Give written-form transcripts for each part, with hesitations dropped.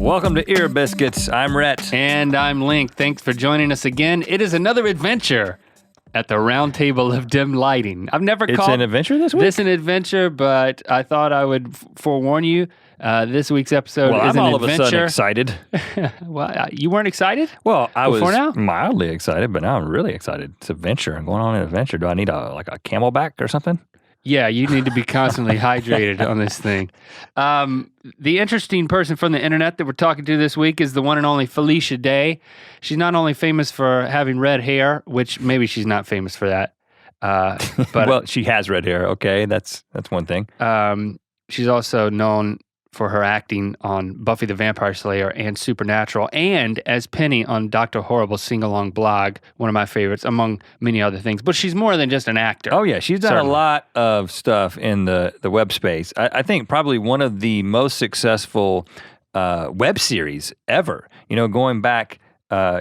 Welcome to Ear Biscuits. I'm Rhett. And I'm Link. Thanks for joining us again. It is another adventure at the Round Table of Dim Lighting. I've never called an adventure this week? This an adventure, but I thought I would forewarn you. This week's episode is I'm an all adventure. of a sudden excited. Well, you weren't excited? Well, I was now? mildly excited, but now I'm really excited. It's adventure. I'm going on an adventure. Do I need a camelback or something? Yeah, you need to be constantly hydrated on this thing. The interesting person from the internet that we're talking to this week is the one and only Felicia Day. She's not only famous for having red hair, which maybe she's not famous for that. But well, she has red hair. Okay, that's one thing. She's also known for her acting on Buffy the Vampire Slayer and Supernatural, and as Penny on Dr. Horrible's sing-along blog, one of my favorites, among many other things. But she's more than just an actor. Oh yeah, she's done a lot of stuff in the web space. I think probably one of the most successful web series ever. You know, going back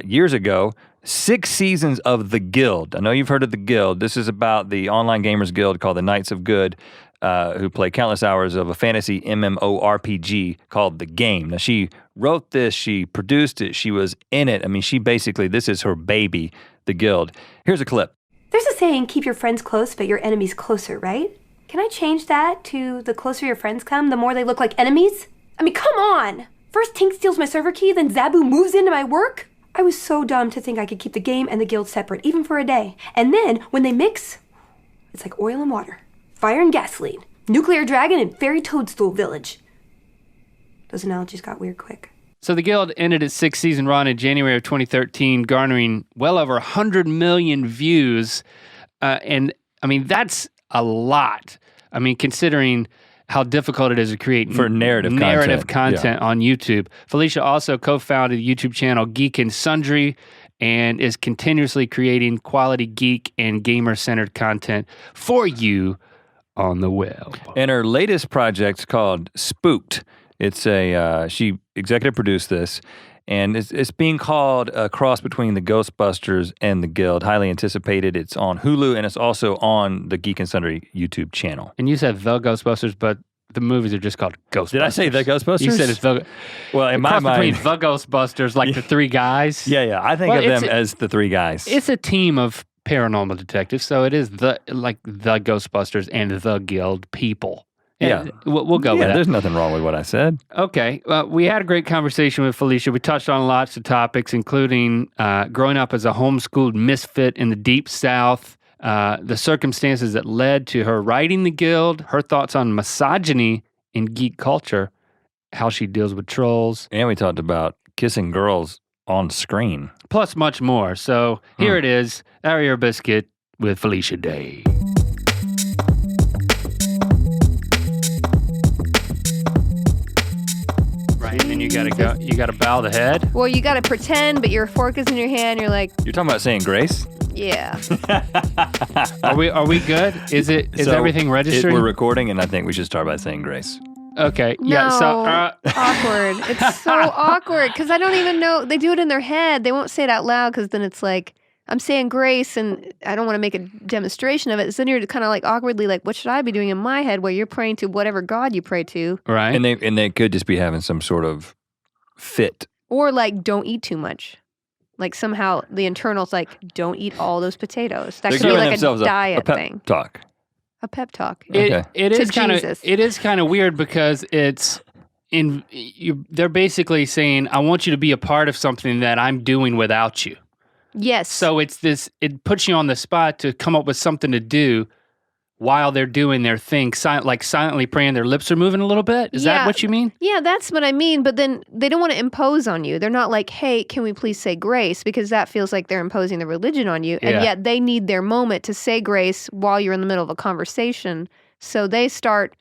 years ago, 6 seasons of The Guild. I know you've heard of The Guild. This is about the online gamers guild called the Knights of Good, who play countless hours of a fantasy MMORPG called The Game. Now, she wrote this, she produced it, she was in it. I mean, this is her baby, The Guild. Here's a clip. There's a saying, keep your friends close, but your enemies closer, right? Can I change that to the closer your friends come, the more they look like enemies? I mean, come on! First Tink steals my server key, then Zabu moves into my work? I was so dumb to think I could keep the game and the guild separate, even for a day. And then, when they mix, it's like oil and water. Fire and gasoline, nuclear dragon and fairy toadstool village. Those analogies got weird quick. So The Guild ended its 6th season run in January of 2013, garnering well over 100 million views. And I mean, that's a lot. I mean, considering how difficult it is to create for narrative content on YouTube. Felicia also co-founded the YouTube channel Geek Sundry and is continuously creating quality geek and gamer-centered content for you on the web. And her latest project's called Spooked. It's she executive produced this, and it's being called a cross between the Ghostbusters and the Guild. Highly anticipated. It's on Hulu, and it's also on the Geek and Sundry YouTube channel. And you said the Ghostbusters, but the movies are just called Ghostbusters. Did I say the Ghostbusters? You said it's the. Well, in my mind, between the Ghostbusters, like the three guys. Yeah. I think of them as the three guys. It's a team of paranormal detectives, so it is the Ghostbusters and the Guild people. Yeah, we'll go with that. There's nothing wrong with what I said. Okay, we had a great conversation with Felicia. We touched on lots of topics, including growing up as a homeschooled misfit in the Deep South, the circumstances that led to her writing the Guild, her thoughts on misogyny in geek culture, how she deals with trolls. And we talked about kissing girls on screen. Plus much more. So here it is, Our Ear Biscuit with Felicia Day. Right, and then you gotta bow the head. Well, you gotta pretend, but your fork is in your hand, you're like, You're talking about saying grace? yeah. Are we good? Is everything registering? We're recording, and I think we should start by saying grace. Okay. No, Yeah. So awkward. It's so awkward because I don't even know. They do it in their head. They won't say it out loud because then it's like, I'm saying grace and I don't want to make a demonstration of it. So then you're kind of like awkwardly like, what should I be doing in my head where you're praying to whatever God you pray to? right. And they could just be having some sort of fit. Or like, don't eat too much. Like somehow the internal's like, don't eat all those potatoes. That They're could be giving like themselves a diet a pep thing. talk. A pep talk. Okay. It To is kind of Jesus. it is kind of weird because they're basically saying, I want you to be a part of something that I'm doing without you. Yes. So it puts you on the spot to come up with something to do while they're doing their thing, silently praying. Their lips are moving a little bit. Is that what you mean? Yeah, that's what I mean. But then they don't want to impose on you. They're not like, hey, can we please say grace? Because that feels like they're imposing the religion on you. And yet they need their moment to say grace while you're in the middle of a conversation. So they start.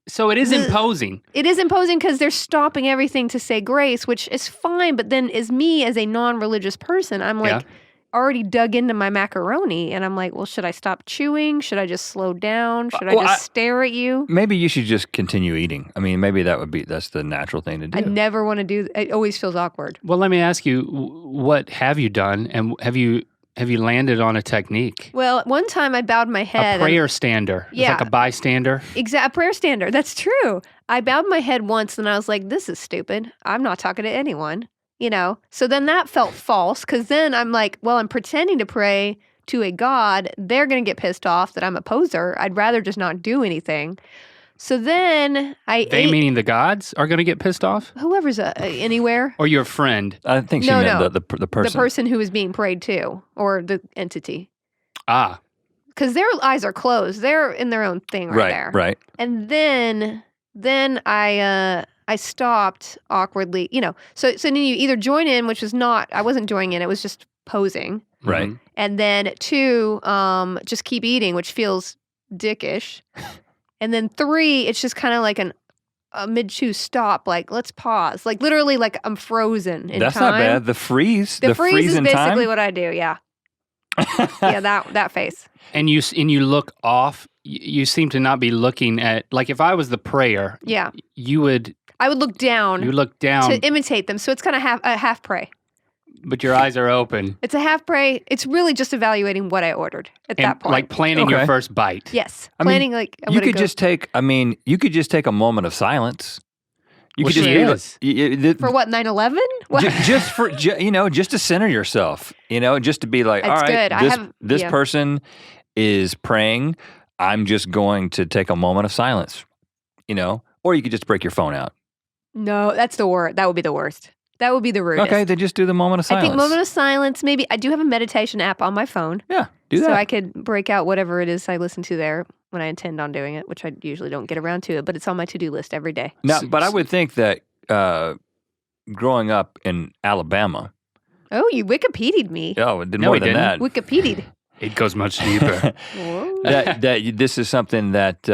So it is imposing. It is imposing because they're stopping everything to say grace, which is fine. But then as me, as a non-religious person, I'm like, already dug into my macaroni and I'm like, well, should I stop chewing? Should I just slow down? Should I just stare at you? Maybe you should just continue eating. I mean, maybe that's the natural thing to do. I never want to do, it always feels awkward. Well, let me ask you, what have you done? And have you have you landed on a technique? Well, one time I bowed my head. A prayer stander. Yeah. It's like a bystander. A prayer stander. That's true. I bowed my head once and I was like, this is stupid. I'm not talking to anyone, you know? So then that felt false because then I'm like, well, I'm pretending to pray to a god. They're going to get pissed off that I'm a poser. I'd rather just not do anything. So then Meaning the gods are going to get pissed off? Whoever's anywhere. Or your friend? I think she meant the person. The person who was being prayed to, or the entity. Ah. Because their eyes are closed. They're in their own thing right there. Right. And then I stopped awkwardly, you know. So then you either join in, which was not, I wasn't joining in, it was just posing. Right. And then 2, just keep eating, which feels dickish. And then 3, it's just kind of like a mid-chew stop, like, let's pause. Like, literally, like, I'm frozen in That's time. not bad. The freeze. The freeze is in basically time? what I do, yeah. Yeah, that face. And you look off. You seem to not be looking at, like, if I was the prayer, Yeah. I would look down. You look down. To imitate them. So it's kind of a half pray. But your eyes are open. It's a half pray. It's really just evaluating what I ordered at that point. Like planning your first bite. Yes. I mean, Planning like you could just take a moment of silence. You could just be for what, 9/11? Just to center yourself, just to be like, all right, this person is praying. I'm just going to take a moment of silence, or you could just break your phone out. No, that's the worst. That would be the worst. That would be the rudest. Okay, then just do the moment of silence. I think moment of silence, maybe. I do have a meditation app on my phone. Yeah, do that. So I could break out whatever it is I listen to there when I intend on doing it, which I usually don't get around to it, but it's on my to-do list every day. No, but I would think that growing up in Alabama. Oh, you Wikipedia'd me. Oh, it did more than that. Wikipedia'd. It goes much deeper. that this is something that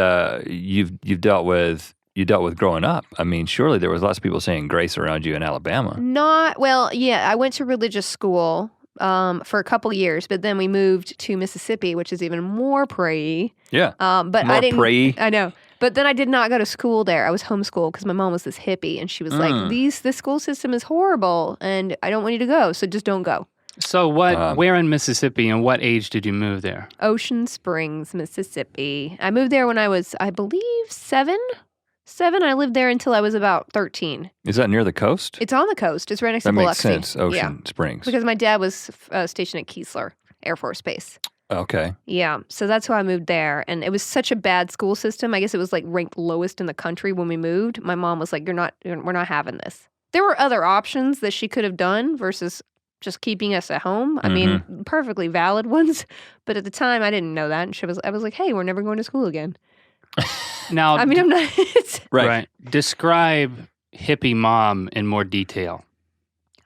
you've dealt with. You dealt with growing up. I mean, surely there was lots of people saying grace around you in Alabama. I went to religious school for a couple years, but then we moved to Mississippi, which is even more prayy. Yeah. But more I didn't. Prayy. I know. But then I did not go to school there. I was homeschooled because my mom was this hippie, and she was like, "This school system is horrible, and I don't want you to go, so just don't go." So where in Mississippi and what age did you move there? Ocean Springs, Mississippi. I moved there when I was, I believe, 7. I lived there until I was about 13. Is that near the coast? It's on the coast. It's right next to Biloxi. That makes sense, Ocean Springs. Because my dad was stationed at Keesler Air Force Base. Okay. Yeah, so that's why I moved there. And it was such a bad school system. I guess it was like ranked lowest in the country when we moved. My mom was like, we're not having this. There were other options that she could have done versus just keeping us at home. I mean, perfectly valid ones. But at the time, I didn't know that. And I was like, hey, we're never going to school again. Now, I mean, I'm not. Right. Describe hippie mom in more detail.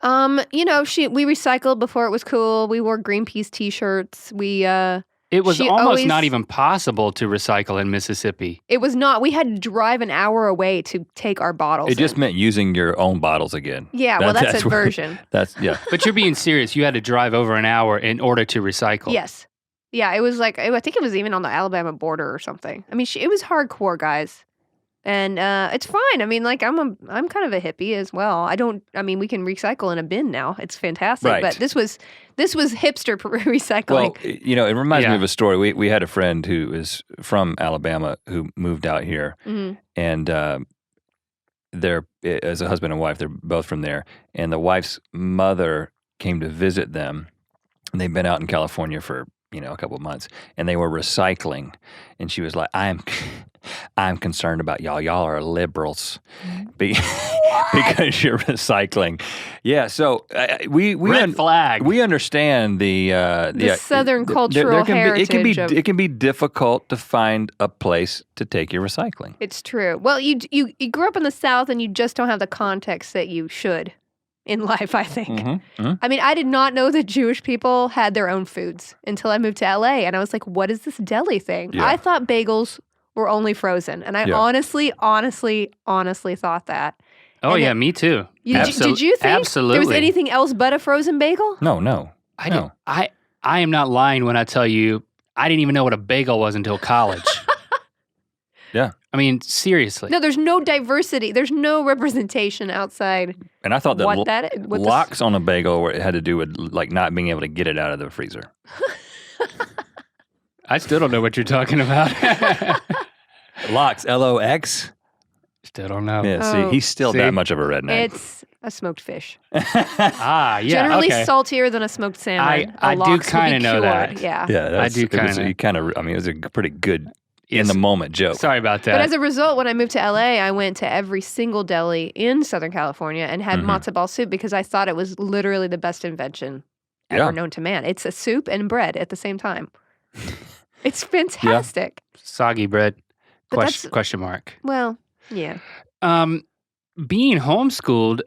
We recycled before it was cool. We wore Greenpeace T-shirts. It was almost not even possible to recycle in Mississippi. It was not. We had to drive an hour away to take our bottles. It just meant using your own bottles again. Yeah, that's a version. But you're being serious. You had to drive over an hour in order to recycle. Yes. Yeah, it was like, I think it was even on the Alabama border or something. I mean, it was hardcore, guys. And it's fine. I mean, like, I'm kind of a hippie as well. We can recycle in a bin now. It's fantastic. Right. But this was hipster recycling. Well, it reminds me of a story. We had a friend who is from Alabama who moved out here. Mm-hmm. And they're, as a husband and wife, they're both from there. And the wife's mother came to visit them. And they've been out in California for a couple of months, and they were recycling, and she was like, I'm concerned about y'all. Y'all are liberals because you're recycling. Yeah, so we red flag. We understand the Southern cultural heritage. It can be difficult to find a place to take your recycling. It's true. Well, you grew up in the South, and you just don't have the context that you should in life, I think. Mm-hmm. Mm-hmm. I mean, I did not know that Jewish people had their own foods until I moved to LA, and I was like, what is this deli thing? Yeah. I thought bagels were only frozen, and I honestly thought that. Oh, yeah, me too. Did you think absolutely there was anything else but a frozen bagel? No. I am not lying when I tell you I didn't even know what a bagel was until college. Yeah. I mean, seriously. No, there's no diversity. There's no representation outside. And I thought that What that is- what this- locks on a bagel were, it had to do with like not being able to get it out of the freezer. I still don't know what you're talking about. Locks, L-O-X. Still don't know. Yeah, Oh. see, he's still See? that much of a redneck. It's a smoked fish. Ah, yeah. Generally okay. saltier than a smoked salmon. I A do lox would be kinda know cured, that. Yeah. Yeah, that's, do kinda- I mean, it was a pretty good in Yes. the moment joke. Sorry about that. But as a result, when I moved to LA, I went to every single deli in Southern California and had Mhm. matzo ball soup because I thought it was literally the best invention ever Yeah. known to man. It's a soup and bread at the same time. It's fantastic. Soggy bread. But that's- Question mark. Well, yeah. Being homeschooled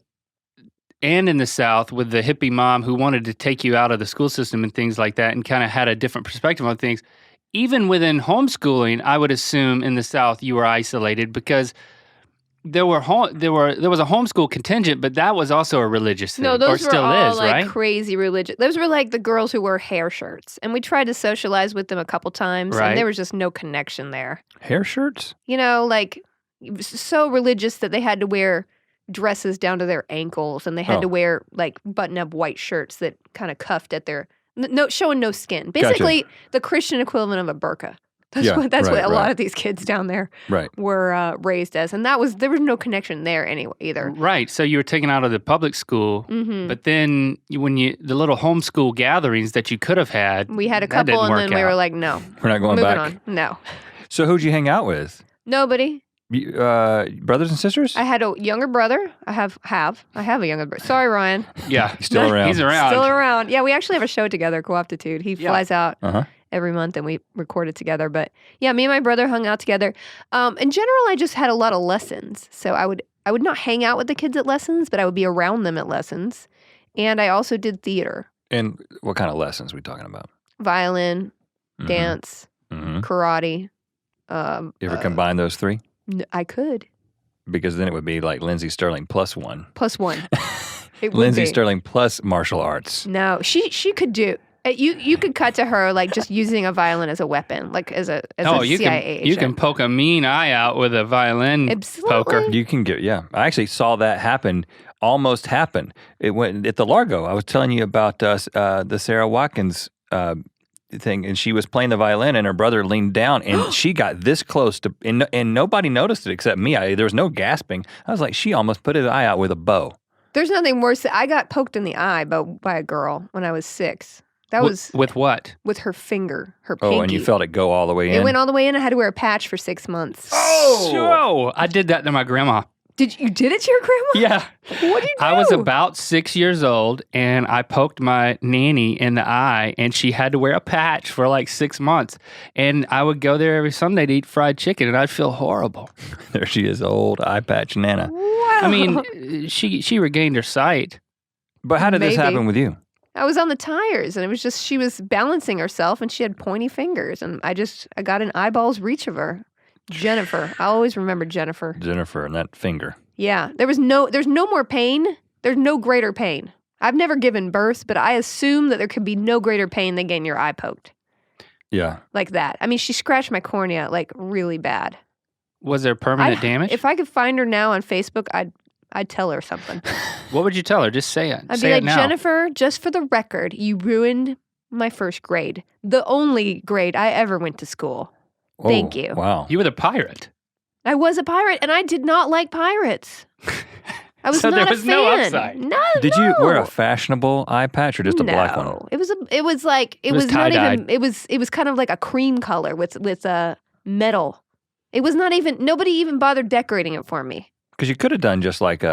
and in the South with the hippie mom who wanted to take you out of the school system and things like that and kind of had a different perspective on things, even within homeschooling, I would assume in the South you were isolated because there was a homeschool contingent, but that was also a religious thing. No, or those were still all is, like right? crazy religious. Those were like the girls who wore hair shirts. And we tried to socialize with them a couple times Right. and there was just no connection there. Hair shirts? You know, like so religious that they had to wear dresses down to their ankles and they had Oh. to wear like button-up white shirts that kind of cuffed at their no showing no skin. Basically, the Christian equivalent of a burqa. That's Yeah, what right, a lot right. of these kids down there Right. were raised as, and there was no connection there anyway either. Right. So you were taken out of the public school, Hmm. but then the little homeschool gatherings that you could have had, We had a that couple, didn't and work then we were out. like, no, We're not going moving back. on. No, So who'd you hang out with? nobody. Brothers and sisters? I had a younger brother. I have a younger brother. Sorry, Ryan. Yeah, He's still around. He's around. Still around. Yeah, we actually have a show together, Co-optitude. He Yeah. flies out Uh-huh. every month and we record it together. But yeah, me and my brother hung out together. In general, I just had a lot of lessons. So I would not hang out with the kids at lessons, but I would be around them at lessons. And I also did theater, And what kind of lessons are we talking about? violin, Mhm. dance, Mhm. karate. You ever combine those three? I could. Because then it would be like Lindsay Sterling plus one. Plus one. It would Lindsay be. Sterling plus martial arts. No, she could do. You could cut to her like just using a violin as a weapon, like as a you CIA can agent. you can poke a mean eye out with a violin poker. Absolutely. You can get, yeah. I actually saw that almost happen. It went at the Largo. I was telling you about the Sarah Watkins thing, and she was playing the violin, and her brother leaned down, and she got this close to, and nobody noticed it except me. There was no gasping. I was like, she almost put his eye out with a bow. There's nothing worse. I got poked in the eye by a girl when I was 6. That was With what? with her finger, her pinky. Oh, and you felt it go all the way in? It went all the way in. I had to wear a patch for 6 months. Oh, I did that to my grandma. You did it to your grandma? Yeah. What did you do? I was about 6 years old and I poked my nanny in the eye and she had to wear a patch for like 6 months. And I would go there every Sunday to eat fried chicken and I'd feel horrible. There she is, old eye patch Nana. Wow. I mean, she regained her sight. But how did this Maybe. happen with you? I was on the tires and it was just she was balancing herself and she had pointy fingers and I got an eyeball's reach of her. Jennifer. I always remember Jennifer. Jennifer and that finger. Yeah. There's no more pain. There's no greater pain. I've never given birth, but I assume that there could be no greater pain than getting your eye poked. Yeah. Like that. I mean, she scratched my cornea like really bad. Was there permanent damage? If I could find her now on Facebook, I'd tell her something. What would you tell her? Just say it. I'd say be it like, now. Jennifer, just for the record, you ruined my first grade. The only grade I ever went to school. Oh, Thank you. Wow. You were the pirate. I was a pirate and I did not like pirates. I was So not there a was fan. no upside. No, Did you wear a fashionable eye patch or just a black one? No. It was like it was was not tie-dyed. even it was kind of like a cream color with metal. It was not even nobody even bothered decorating it for me. Because you could have done just like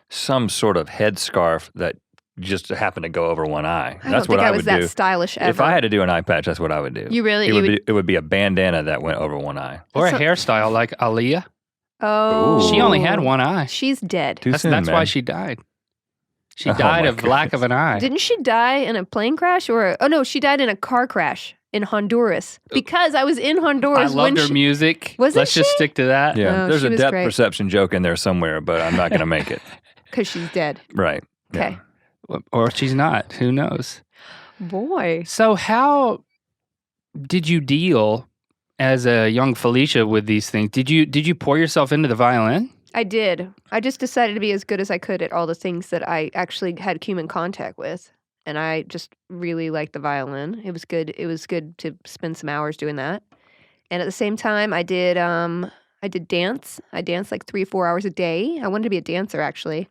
some sort of headscarf that just happened to go over one eye. I That's don't what think I I would was that do. stylish ever. If I had to do an eye patch, that's what I would do. You really It would be a bandana that went over one eye. Or a So- hairstyle like Aaliyah. Oh. She only had one eye. She's dead. Too soon, That's why man. she died. She Oh died my of lack of an eye. Didn't she die in a plane crash oh no, she died in a car crash in Honduras because I was in I Honduras when loved her music. Wasn't Let's just she? stick to that. Yeah, Oh, there's she a was depth great. perception joke in there somewhere, but I'm not going to make it. because she's dead. Right. Yeah. Okay. Or she's not. Who knows? Boy. So how did you deal as a young Felicia with these things, did you pour yourself into the violin? I did. I just decided to be as good as I could at all the things that I actually had human contact with. And I just really liked the violin. It was good. It was good to spend some hours doing that. And at the same time, I did dance. I danced like 3-4 hours a day. I wanted to be a dancer, actually.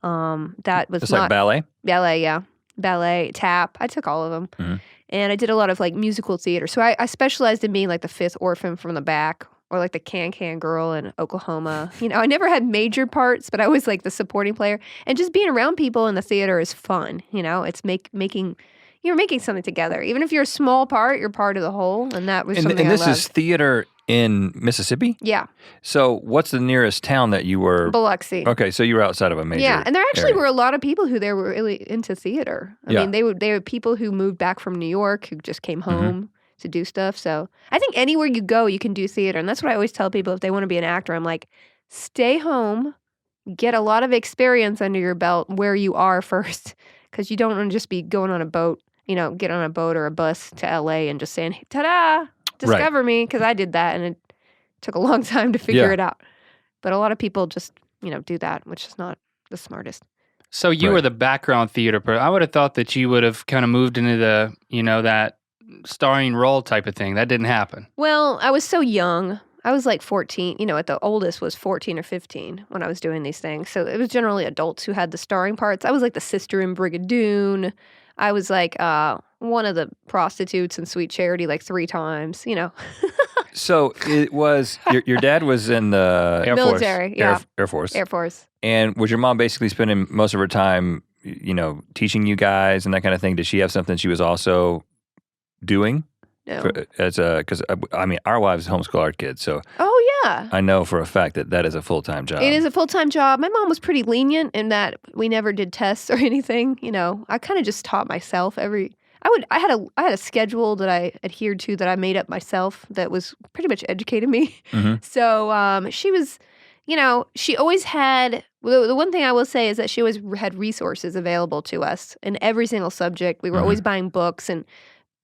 That was It's not like ballet? ballet, yeah, ballet, tap. I took all of them, Mhm. and I did a lot of like musical theater. So I specialized in being like the fifth orphan from the back, or like the can girl in Oklahoma. I never had major parts, but I was like the supporting player. And just being around people in the theater is fun. It's making you're making something together. Even if you're a small part, you're part of the whole, and that was something And I this loved. is theater in Mississippi? Yeah, So what's the nearest town that you were? Biloxi. Okay, so you were outside of a major Yeah, and there actually area. were a lot of people who there were really into theater. I Yeah. mean, they were people who moved back from New York who just came Mm-hmm. home to do stuff. So I think anywhere you go, you can do theater, and that's what I always tell people if they want to be an actor. I'm like, stay home, get a lot of experience under your belt where you are first, because you don't want to just be going on a boat. Get on a boat or a bus to LA and just saying, hey, ta-da, discover me, because I did that, and it took a long time to figure Yeah. it out. But a lot of people just, do that, which is not the smartest. So you Right. were the background theater person. I would have thought that you would have kind of moved into the, that starring role type of thing. That didn't happen. Well, I was so young. I was like 14, at the oldest was 14 or 15 when I was doing these things. So it was generally adults who had the starring parts. I was like the sister in Brigadoon. I was like one of the prostitutes in Sweet Charity like 3 times, So it was your dad was in the Air Force. Military, yeah. Air Force. Air Force. And was your mom basically spending most of her time, teaching you guys and that kind of thing? Did she have something she was also doing? No. Because our wives homeschool our kids, so Oh, yeah. I know for a fact that is a full-time job. It is a full-time job. My mom was pretty lenient in that we never did tests or anything. I kind of just taught myself I had a schedule that I adhered to that I made up myself that was pretty much educated me. Mhm. So she was, she always had, the one thing I will say is that she always had resources available to us in every single subject. We were always buying books, and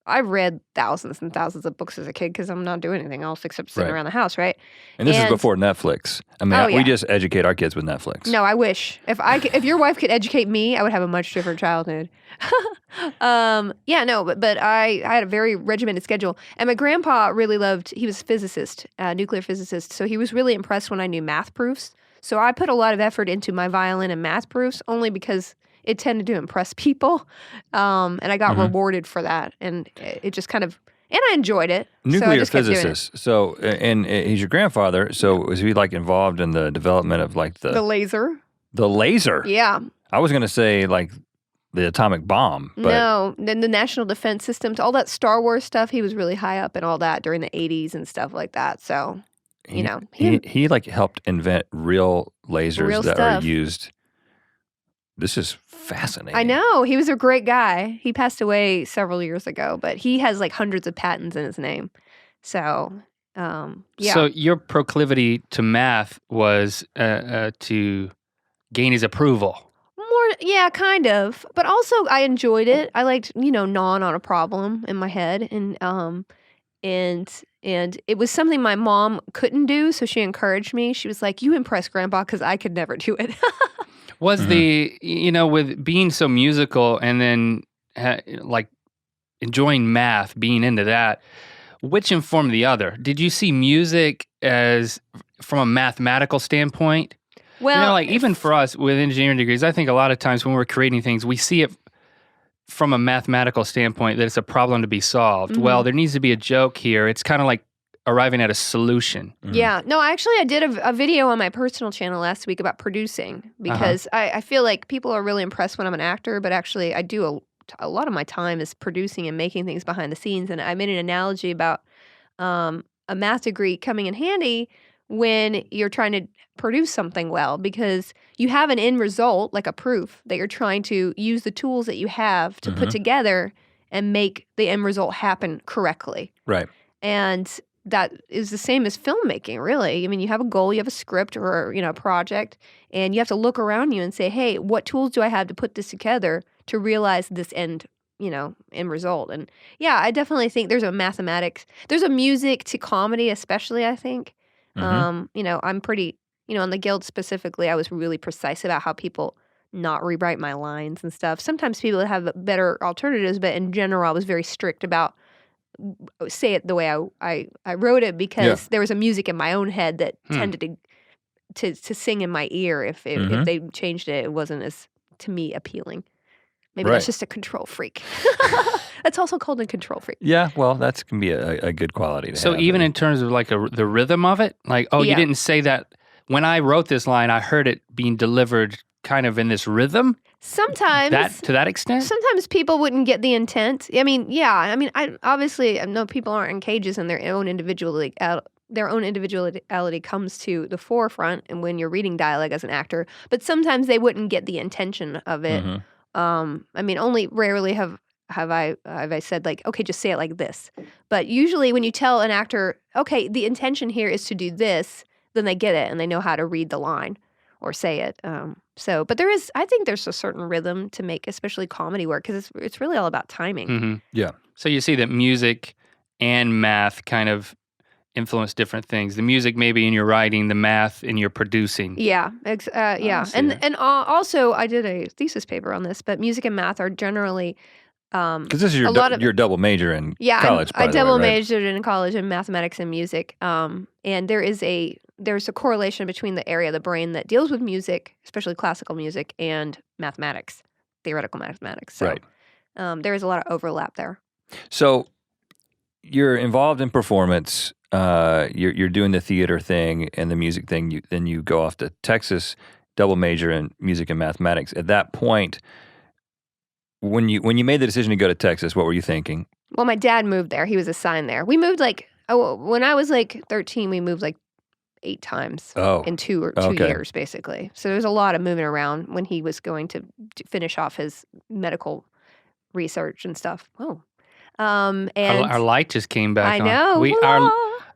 I read thousands and thousands of books as a kid because I'm not doing anything else except sitting Right. around the house, right? And this is and- before Netflix. Oh, yeah. We just educate our kids with Netflix. No, I wish. If your wife could educate me, I would have a much different childhood. But I had a very regimented schedule. And my grandpa really he was a physicist, nuclear physicist, so he was really impressed when I knew math proofs. So I put a lot of effort into my violin and math proofs only because it tended to impress people. And I got rewarded for that. And it just kind of, and I enjoyed it. So I Nuclear just kept doing it. physicist. So, and he's your grandfather. So was he like involved in the development of like The laser. the laser? Yeah. I was going to say like the atomic bomb, but No, then the national defense systems, all that Star Wars stuff, he was really high up in all that during the 80s and stuff like that. So, he like helped invent real lasers Real that stuff. are used. This is fascinating. I know. He was a great guy. He passed away several years ago, but he has like hundreds of patents in his name. So, yeah. So your proclivity to math was to gain his approval. Yeah, kind of. But also I enjoyed it. I liked, gnawing on a problem in my head. And it was something my mom couldn't do, so she encouraged me. She was like, you impress Grandpa because I could never do it. Was the, with being so musical and then like enjoying math, being into that, which informed the other? Did you see music as from a mathematical standpoint? Well, even for us with engineering degrees, I think a lot of times when we're creating things, we see it from a mathematical standpoint that it's a problem to be solved. Mm-hmm. Well, there needs to be a joke here. It's kind of like arriving at a solution. Yeah. No, actually, I did a video on my personal channel last week about producing because I feel like people are really impressed when I'm an actor, but actually I do a lot of my time is producing and making things behind the scenes. And I made an analogy about a math degree coming in handy when you're trying to produce something well, because you have an end result, like a proof, that you're trying to use the tools that you have to put together and make the end result happen correctly. Right. And that is the same as filmmaking, really. I mean, you have a goal, you have a script or, a project, and you have to look around you and say, hey, what tools do I have to put this together to realize this end, end result. And yeah, I definitely think there's a music to comedy, especially, I think. I'm pretty, on the Guild specifically, I was really precise about how people not rewrite my lines and stuff. Sometimes people have better alternatives, but in general, I was very strict about say it the way I wrote it because there was a music in my own head that tended to sing in my ear. If they changed it, it wasn't as, to me, appealing. Maybe that's just a control freak. That's also called a control freak. Yeah, well, that can be a good quality to So have. even in terms of like the rhythm of it, like, you didn't say that. When I wrote this line, I heard it being delivered kind of in this rhythm. Sometimes. To that extent? Sometimes people wouldn't get the intent. I mean, I obviously know people aren't in cages and their own individuality comes to the forefront and when you're reading dialogue as an actor, but sometimes they wouldn't get the intention of it. Only rarely have I said like, okay, just say it like this. But usually when you tell an actor, okay, the intention here is to do this, then they get it and they know how to read the line or say it. But I think there's a certain rhythm to make, especially comedy work, because it's really all about timing. Yeah. So you see that music and math kind of influence different things. The music maybe in your writing, the math in your producing. Yeah, yeah. And also I did a thesis paper on this, but music and math are generally because this is your double major in college. I double majored in college in mathematics and music. And there's a correlation between the area of the brain that deals with music, especially classical music, and mathematics, theoretical mathematics. So there is a lot of overlap there. So you're involved in performance. You're doing the theater thing and the music thing. Then you go off to Texas, double major in music and mathematics. At that point, when you made the decision to go to Texas, what were you thinking? Well, my dad moved there. He was assigned there. We moved when I was 13, we moved 8 times in 2 years, basically. So there was a lot of moving around when he was going to finish off his medical research and stuff. And our light just came back on. I know.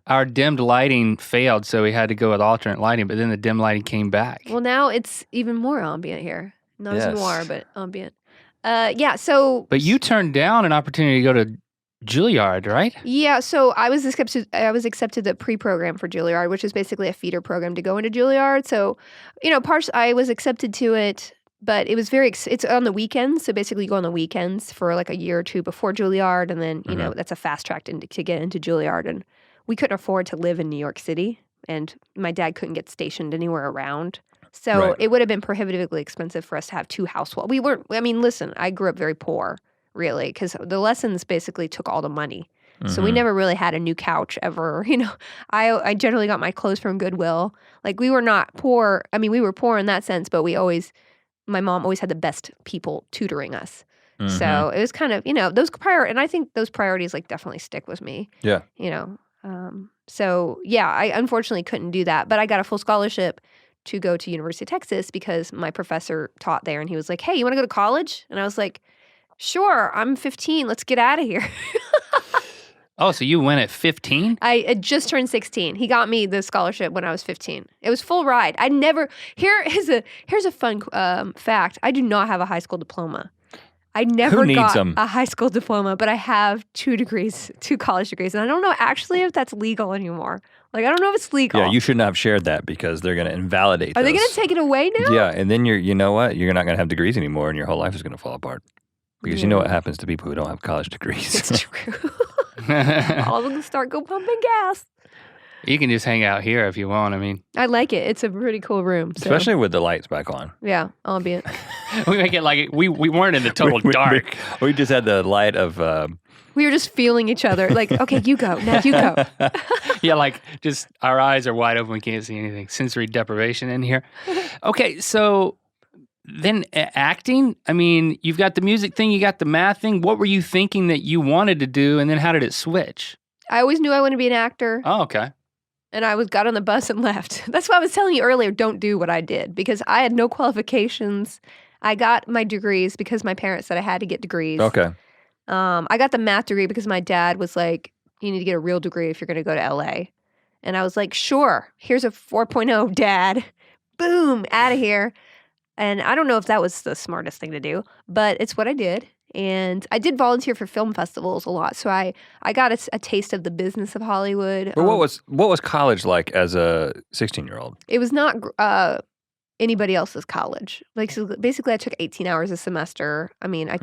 Our dimmed lighting failed, so we had to go with alternate lighting, but then the dim lighting came back. Well, now it's even more ambient here. Not as noir, but ambient. But you turned down an opportunity to go to Juilliard, right? Yeah, so I was accepted the pre-program for Juilliard, which is basically a feeder program to go into Juilliard. So, I was accepted to it, but it was it's on the weekends. So basically you go on the weekends for a year or two before Juilliard, and then, that's a fast track to get into Juilliard. And we couldn't afford to live in New York City, and my dad couldn't get stationed anywhere around. So it would have been prohibitively expensive for us to have 2 households. Listen, I grew up very poor, really, because the lessons basically took all the money. So we never really had a new couch ever. I generally got my clothes from Goodwill. We were not poor. I mean, we were poor in that sense, but my mom always had the best people tutoring us. So it was kind of, and I think those priorities definitely stick with me. Yeah. I unfortunately couldn't do that, but I got a full scholarship to go to University of Texas because my professor taught there, and he was like, hey, you want to go to college? And I was like, sure, I'm 15. Let's get out of here. Oh, so you went at 15? I had just turned 16. He got me the scholarship when I was 15. It was full ride. Here's a fun fact. I do not have a high school diploma. I never got a high school diploma, but I have 2 college degrees. And I don't know actually if that's legal anymore. I don't know if it's legal. Yeah, you shouldn't have shared that because they're going to invalidate Are they going to take it away now? Yeah, and then you know what? You're not going to have degrees anymore and your whole life is going to fall apart. Because you know what happens to people who don't have college degrees. It's true. All of them go pumping gas. You can just hang out here if you want. I mean, I like it. It's a pretty cool room. So. Especially with the lights back on. Yeah, ambient. We make it we weren't in the total dark. We just had the light of... we were just feeling each other. Okay, you go. Now you go. Yeah, just our eyes are wide open. We can't see anything. Sensory deprivation in here. Okay, so then acting, I mean, you've got the music thing, you got the math thing. What were you thinking that you wanted to do, and then how did it switch? I always knew I wanted to be an actor. Oh, okay. And I got on the bus and left. That's why I was telling you earlier, don't do what I did, because I had no qualifications. I got my degrees because my parents said I had to get degrees. Okay. I got the math degree because my dad was like, you need to get a real degree if you're going to go to LA. And I was like, sure, here's a 4.0, Dad. Boom, out of here. And I don't know if that was the smartest thing to do, but it's what I did. And I did volunteer for film festivals a lot, so I got a taste of the business of Hollywood. But what was college like as a 16-year-old? It was not anybody else's college. Like, so basically, I took 18 hours a semester. I mean, I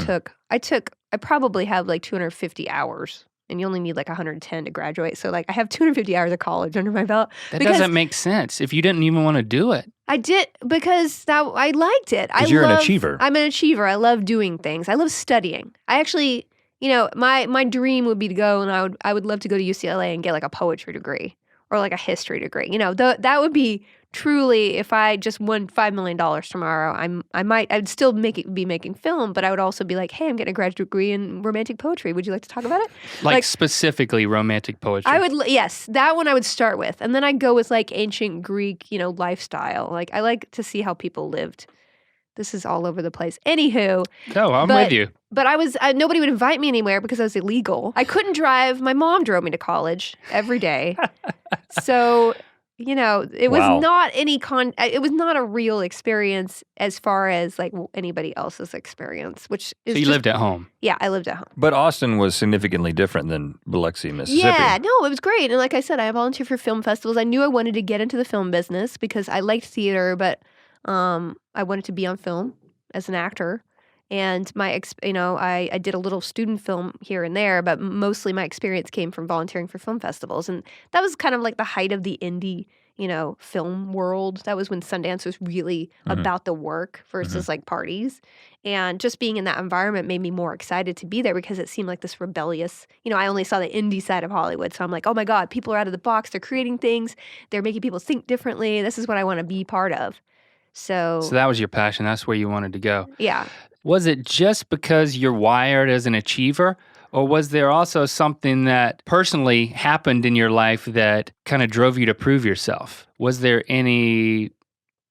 probably have like 250 hours. And you only need like 110 to graduate. So like I have 250 hours of college under my belt. That doesn't make sense if you didn't even want to do it. I did because I liked it. Because you're an achiever. I'm an achiever. I love doing things. I love studying. I actually, my dream would be to go, and I would love to go to UCLA and get like a poetry degree or like a history degree. That would be truly, if I just won $5 million tomorrow, I'd still be making film, but I would also be like, hey, I'm getting a graduate degree in romantic poetry. Would you like to talk about it? Like specifically romantic poetry. Yes, that one I would start with. And then I'd go with like ancient Greek, lifestyle. Like I like to see how people lived. This is all over the place. Anywho. No, I'm with you. But nobody would invite me anywhere because I was illegal. I couldn't drive. My mom drove me to college every day. So... it was not it was not a real experience as far as like anybody else's experience, which is So you lived at home? Yeah, I lived at home. But Austin was significantly different than Biloxi, Mississippi. Yeah, no, it was great. And like I said, I volunteered for film festivals. I knew I wanted to get into the film business because I liked theater, but I wanted to be on film as an actor. And I did a little student film here and there, but mostly my experience came from volunteering for film festivals. And that was kind of like the height of the indie, film world. That was when Sundance was really about the work versus like parties. And just being in that environment made me more excited to be there because it seemed like this rebellious, I only saw the indie side of Hollywood. So I'm like, oh my God, people are out of the box. They're creating things. They're making people think differently. This is what I want to be part of. So that was your passion. That's where you wanted to go. Yeah. Was it just because you're wired as an achiever, or was there also something that personally happened in your life that kind of drove you to prove yourself? Was there any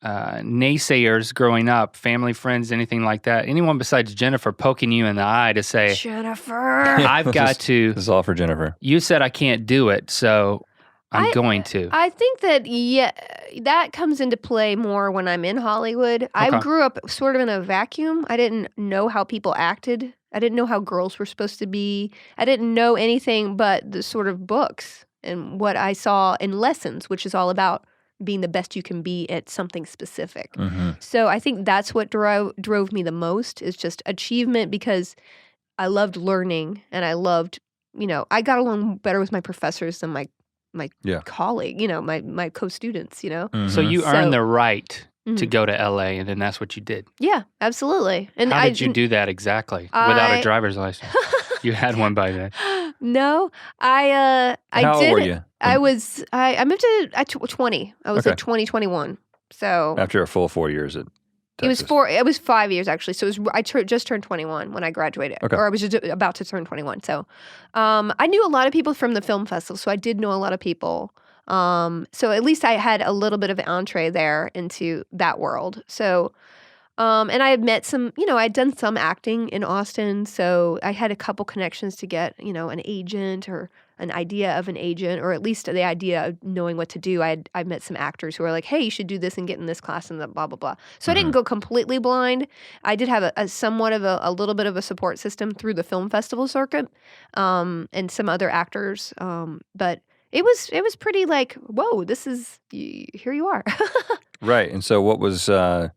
naysayers growing up, family, friends, anything like that? Anyone besides Jennifer poking you in the eye to say, Jennifer, I've got to. This is all for Jennifer. You said I can't do it, so I'm going to. I think that, that comes into play more when I'm in Hollywood. Okay. I grew up sort of in a vacuum. I didn't know how people acted. I didn't know how girls were supposed to be. I didn't know anything but the sort of books and what I saw in lessons, which is all about being the best you can be at something specific. Mm-hmm. So I think that's what drove me the most is just achievement because I loved learning and I loved, I got along better with my professors than my colleague, my co-students, Mm-hmm. So you earned the right to go to LA, and then that's what you did. Yeah, absolutely. And how did you do that exactly without a driver's license? You had one by then. No, I did. How old were you? I moved at 20. I was at 2021. So after a full 4 years at Texas. It was 5 years actually. So I just turned 21 when I graduated, or I was just about to turn 21. So, I knew a lot of people from the film festival. So I did know a lot of people. So at least I had a little bit of an entree there into that world. So, and I had met some, I'd done some acting in Austin. So I had a couple connections to get, an agent or an idea of an agent, or at least the idea of knowing what to do. I met some actors who were like, hey, you should do this and get in this class and blah, blah, blah. So I didn't go completely blind. I did have a somewhat of a little bit of a support system through the film festival circuit, and some other actors. But it was pretty like, whoa, here you are. Right. And so what was the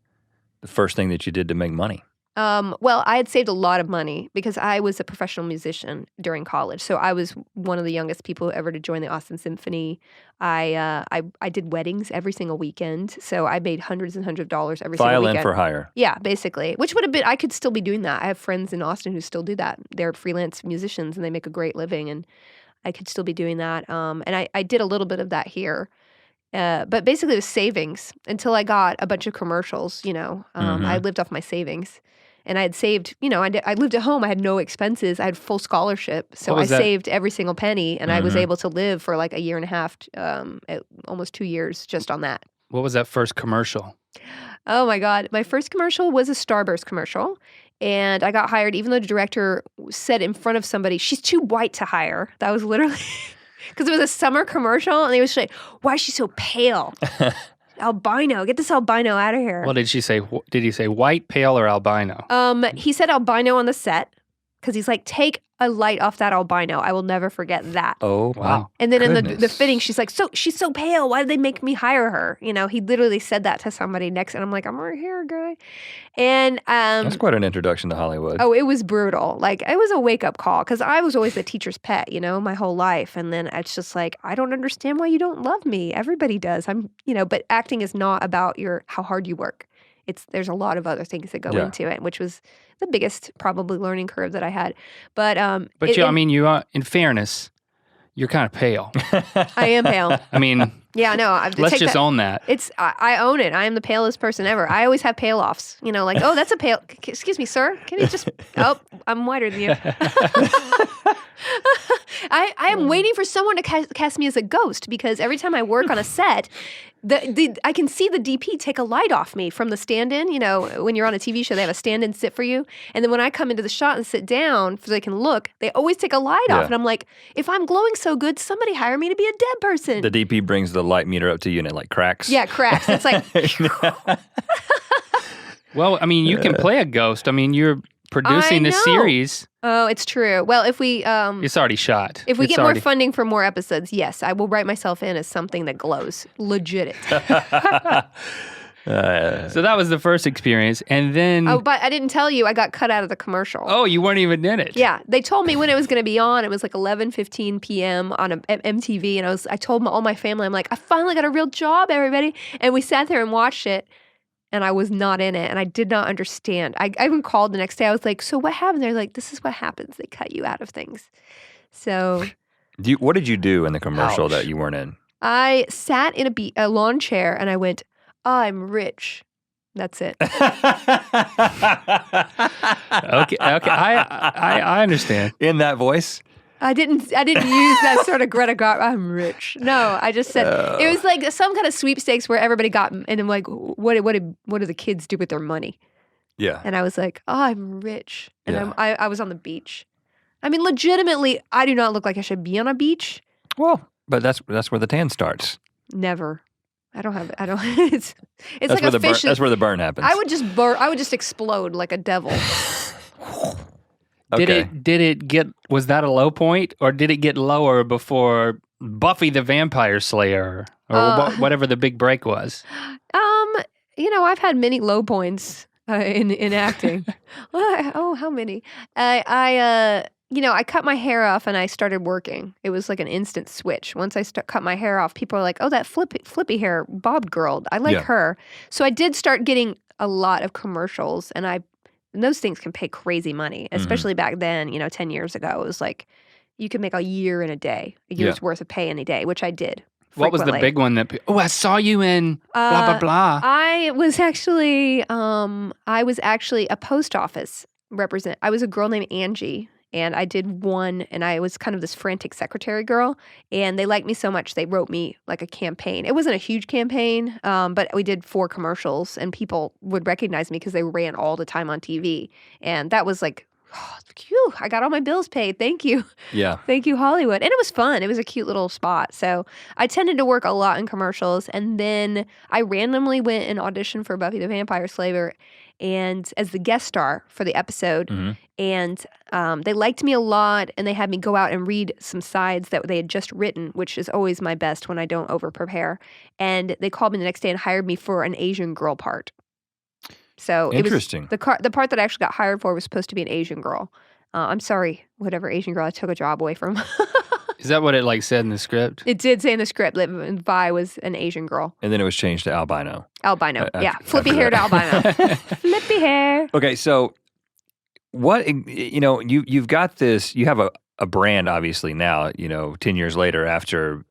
first thing that you did to make money? Well, I had saved a lot of money because I was a professional musician during college. So I was one of the youngest people ever to join the Austin Symphony. I did weddings every single weekend. So I made hundreds and hundreds of dollars every single weekend. Violin for hire. Yeah, basically. Which would have been, I could still be doing that. I have friends in Austin who still do that. They're freelance musicians and they make a great living, and I could still be doing that. And I did a little bit of that here. But basically it was savings until I got a bunch of commercials, I lived off my savings. And I had saved, I lived at home. I had no expenses. I had full scholarship. So I saved every single penny, and I was able to live for like a year and a half, almost 2 years just on that. What was that first commercial? Oh my God. My first commercial was a Starburst commercial. And I got hired, even though the director said in front of somebody, she's too white to hire. That was literally, because it was a summer commercial, and they was like, why is she so pale? Albino, get this albino out of here. What did she say? Did he say white, pale, or albino? He said albino on the set, because he's like, take a light off that albino. I will never forget that. Oh, Wow. And then in the goodness. fitting, she's like, so she's so pale. Why did they make me hire her? You know, he literally said that to somebody next, and I'm like, I'm right here, guy. And That's quite an introduction to Hollywood. oh, it was brutal. Like, it was a wake up call because I was always the teacher's pet, you know, my whole life. And then it's just like, I don't understand why you don't love me. Everybody does. But acting is not about how hard you work. There's a lot of other things that go Yeah. into it, which was the biggest probably learning curve that I had. But you are, in fairness, you're kind of pale. I am pale. I mean, Yeah, no. let's just own that. I own it. I am the palest person ever. I always have pale offs. You know, like, oh, that's a pale. Excuse me, sir. Can you just? Oh, I'm whiter than you. I am waiting for someone to cast me as a ghost because every time I work on a set, I can see the DP take a light off me from the stand-in. You know, when you're on a TV show, they have a stand-in sit for you, and then when I come into the shot and sit down so they can look, they always take a light off, Yeah. and I'm like, if I'm glowing so good, somebody hire me to be a dead person. The DP brings the light meter up to you and it like cracks. Yeah, cracks. It's like. Well, I mean, you can play a ghost. I mean, you're producing this know. series. Oh, it's true. Well, if we It's already shot. if we It's get more already- funding for more episodes, yes, I will write myself in as something that glows. Legit. So that was the first experience. And then, Oh, but I didn't tell you I got cut out of the commercial. you weren't even in it. Yeah, they told me when it was going to be on. It was like 11:15 p.m. on MTV, and I told all my family, I'm like, I finally got a real job, everybody. And we sat there and watched it, and I was not in it, and I did not understand. I even called the next day. I was like, so what happened? They're like, this is what happens. They cut you out of things. So What did you do in the commercial Ouch. that you weren't in? I sat in a lawn chair, and I went, I'm rich. That's it. Okay. I understand. In that voice? I didn't use that sort of Greta Garbo. I'm rich. No, I just said it was like some kind of sweepstakes where everybody got, and I'm like, what do the kids do with their money? Yeah. And I was like, oh, I'm rich, and Yeah. I was on the beach. I mean, legitimately, I do not look like I should be on a beach. Well, but that's where the tan starts. Never. I don't. It's That's like where a fish. that's where the burn happens. I would just burn. I would just explode like a devil. Okay. Did it get, was that a low point or did it get lower before Buffy the Vampire Slayer or whatever the big break was? I've had many low points in acting. Oh, how many? I cut my hair off and I started working. It was like an instant switch. Once I cut my hair off, people are like, oh, that flippy hair bob girl. I like Yeah. her. So I did start getting a lot of commercials, and those things can pay crazy money, especially back then, 10 years ago. It was like you could make a year in a day, a year's worth of pay in a day, which I did. What was the frequently. big one that, I saw you in blah, blah, blah. I was actually a post office representative. I was a girl named Angie, and I did one, and I was kind of this frantic secretary girl, and they liked me so much they wrote me like a campaign. It wasn't a huge campaign, but we did 4 commercials, and people would recognize me because they ran all the time on TV, and that was like, phew, I got all my bills paid. Thank you. Yeah. Thank you, Hollywood. And it was fun. It was a cute little spot. So I tended to work a lot in commercials. And then I randomly went and auditioned for Buffy the Vampire Slayer and as the guest star for the episode. And they liked me a lot, and they had me go out and read some sides that they had just written, which is always my best when I don't over-prepare. And they called me the next day and hired me for an Asian girl part. So Interesting. It was the part that I actually got hired for was supposed to be an Asian girl. I'm sorry, whatever Asian girl I took a job away from. Is that what it said in the script? It did say in the script that Vi was an Asian girl. And then it was changed to albino. Albino, yeah. after Flippy haired albino. Flippy hair. Okay, so what you've got this. You have a brand, obviously now. 10 years later, after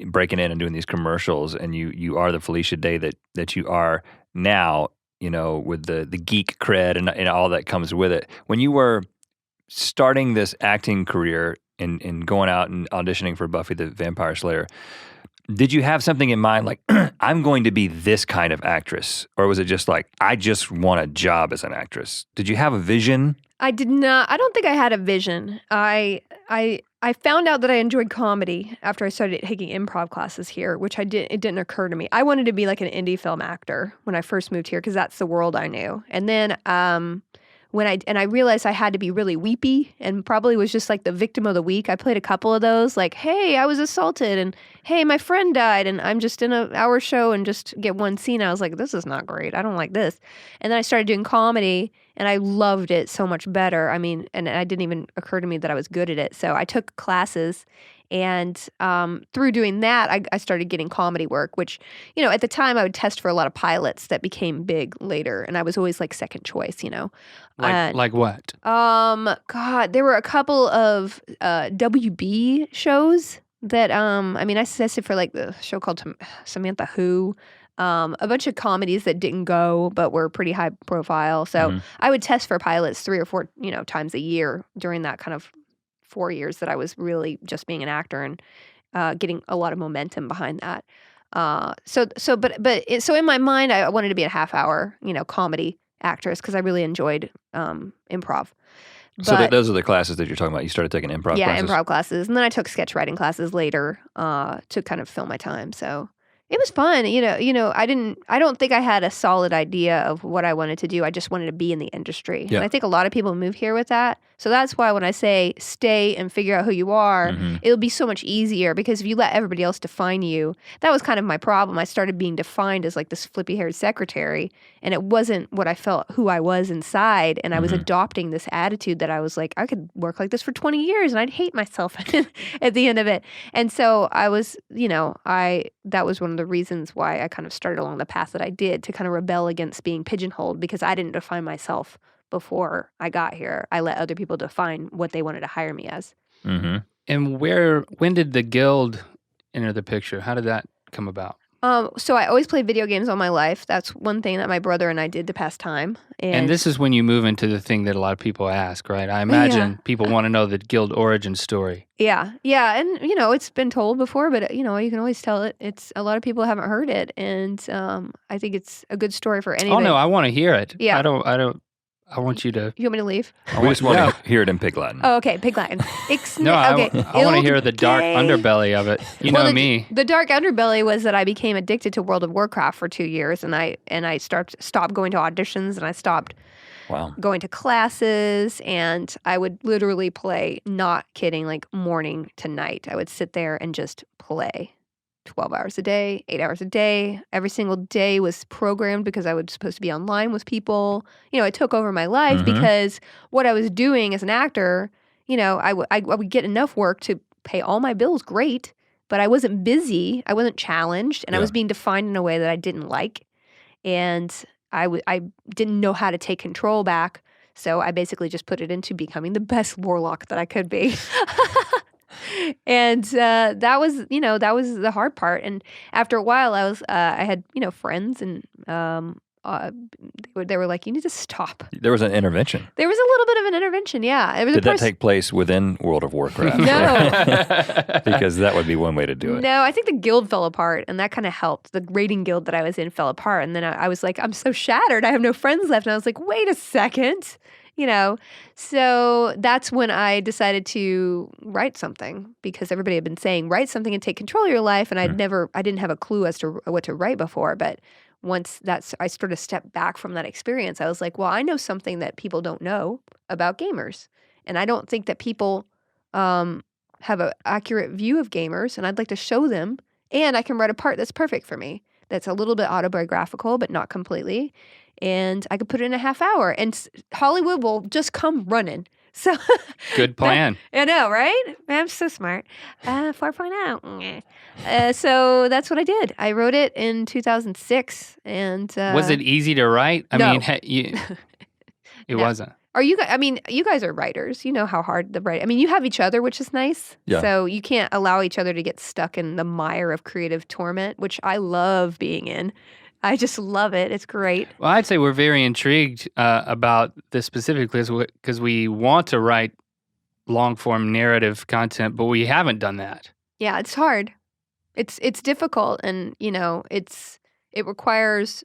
breaking in and doing these commercials, and you are the Felicia Day that you are now. With the geek cred and all that comes with it. When you were starting this acting career and going out and auditioning for Buffy the Vampire Slayer, did you have something in mind like, I'm going to be this kind of actress? Or was it just like, I just want a job as an actress? Did you have a vision? I did not. I don't think I had a vision. I found out that I enjoyed comedy after I started taking improv classes here, which it didn't occur to me. I wanted to be like an indie film actor when I first moved here because that's the world I knew. And then I realized I had to be really weepy and probably was just like the victim of the week. I played a couple of those, like, hey, I was assaulted, and hey, my friend died, and I'm just in an hour show and just get one scene. I was like, this is not great. I don't like this. And then I started doing comedy, and I loved it so much better. I mean, and it didn't even occur to me that I was good at it. So I took classes. And through doing that, I started getting comedy work, which, at the time I would test for a lot of pilots that became big later. And I was always like second choice, Like what? God, there were a couple of WB shows that, I tested for like the show called Samantha Who, a bunch of comedies that didn't go but were pretty high profile. So I would test for pilots 3 or 4, times a year during that kind of 4 years that I was really just being an actor and getting a lot of momentum behind that. So in my mind, I wanted to be a half-hour, comedy actress because I really enjoyed improv. So those are the classes that you're talking about. You started taking improv classes? Yeah, improv classes. And then I took sketch writing classes later to kind of fill my time. So it was fun. I don't think I had a solid idea of what I wanted to do. I just wanted to be in the industry. Yeah. And I think a lot of people move here with that. So that's why when I say stay and figure out who you are, it'll be so much easier because if you let everybody else define you, that was kind of my problem. I started being defined as like this flippy-haired secretary, and it wasn't what I felt who I was inside. And I was adopting this attitude that I was like, I could work like this for 20 years and I'd hate myself at the end of it. And so I was, that was one of the reasons why I kind of started along the path that I did to kind of rebel against being pigeonholed because I didn't define myself before I got here. I let other people define what they wanted to hire me as. And when did the guild enter the picture? How did that come about? So I always played video games all my life. That's one thing that my brother and I did to pass time. And this is when you move into the thing that a lot of people ask, right? I imagine people want to know the guild origin story. Yeah. And, it's been told before, but, you can always tell it. It's a lot of people haven't heard it. And I think it's a good story for anybody. Oh, no, I want to hear it. Yeah. I want you to... You want me to leave? We just want to hear it in Pig Latin. Oh, okay, Pig Latin. I want to hear the dark underbelly of it. Me. The dark underbelly was that I became addicted to World of Warcraft for 2 years, and I stopped going to auditions, and I stopped going to classes, and I would literally play, not kidding, like morning to night. I would sit there and just play. 12 hours a day, 8 hours a day. Every single day was programmed because I was supposed to be online with people. It took over my life because what I was doing as an actor, I would get enough work to pay all my bills, great, but I wasn't busy. I wasn't challenged, and I was being defined in a way that I didn't like. And I didn't know how to take control back, so I basically just put it into becoming the best warlock that I could be. And that was the hard part. And after a while, I had friends, and they were like, "You need to stop." There was an intervention. There was a little bit of an intervention, yeah. Did that take place within World of Warcraft? No, because that would be one way to do it. No, I think the guild fell apart, and that kind of helped. The raiding guild that I was in fell apart, and then I was like, I'm so shattered. I have no friends left, and I was like, wait a second. So that's when I decided to write something because everybody had been saying, write something and take control of your life. And I didn't have a clue as to what to write before. But once I sort of stepped back from that experience, I was like, well, I know something that people don't know about gamers. And I don't think that people have an accurate view of gamers. And I'd like to show them. And I can write a part that's perfect for me. That's a little bit autobiographical, but not completely. And I could put it in a half hour, and Hollywood will just come running. So good plan. I know, right? I'm so smart. 4.0. So that's what I did. I wrote it in 2006, and was it easy to write? No. It wasn't. Are you guys? You guys are writers. You know how hard the writing. You have each other, which is nice. Yeah. So you can't allow each other to get stuck in the mire of creative torment, which I love being in. I just love it. It's great. Well, I'd say we're very intrigued about this specifically because we want to write long-form narrative content, but we haven't done that. Yeah, it's hard. It's difficult, and it requires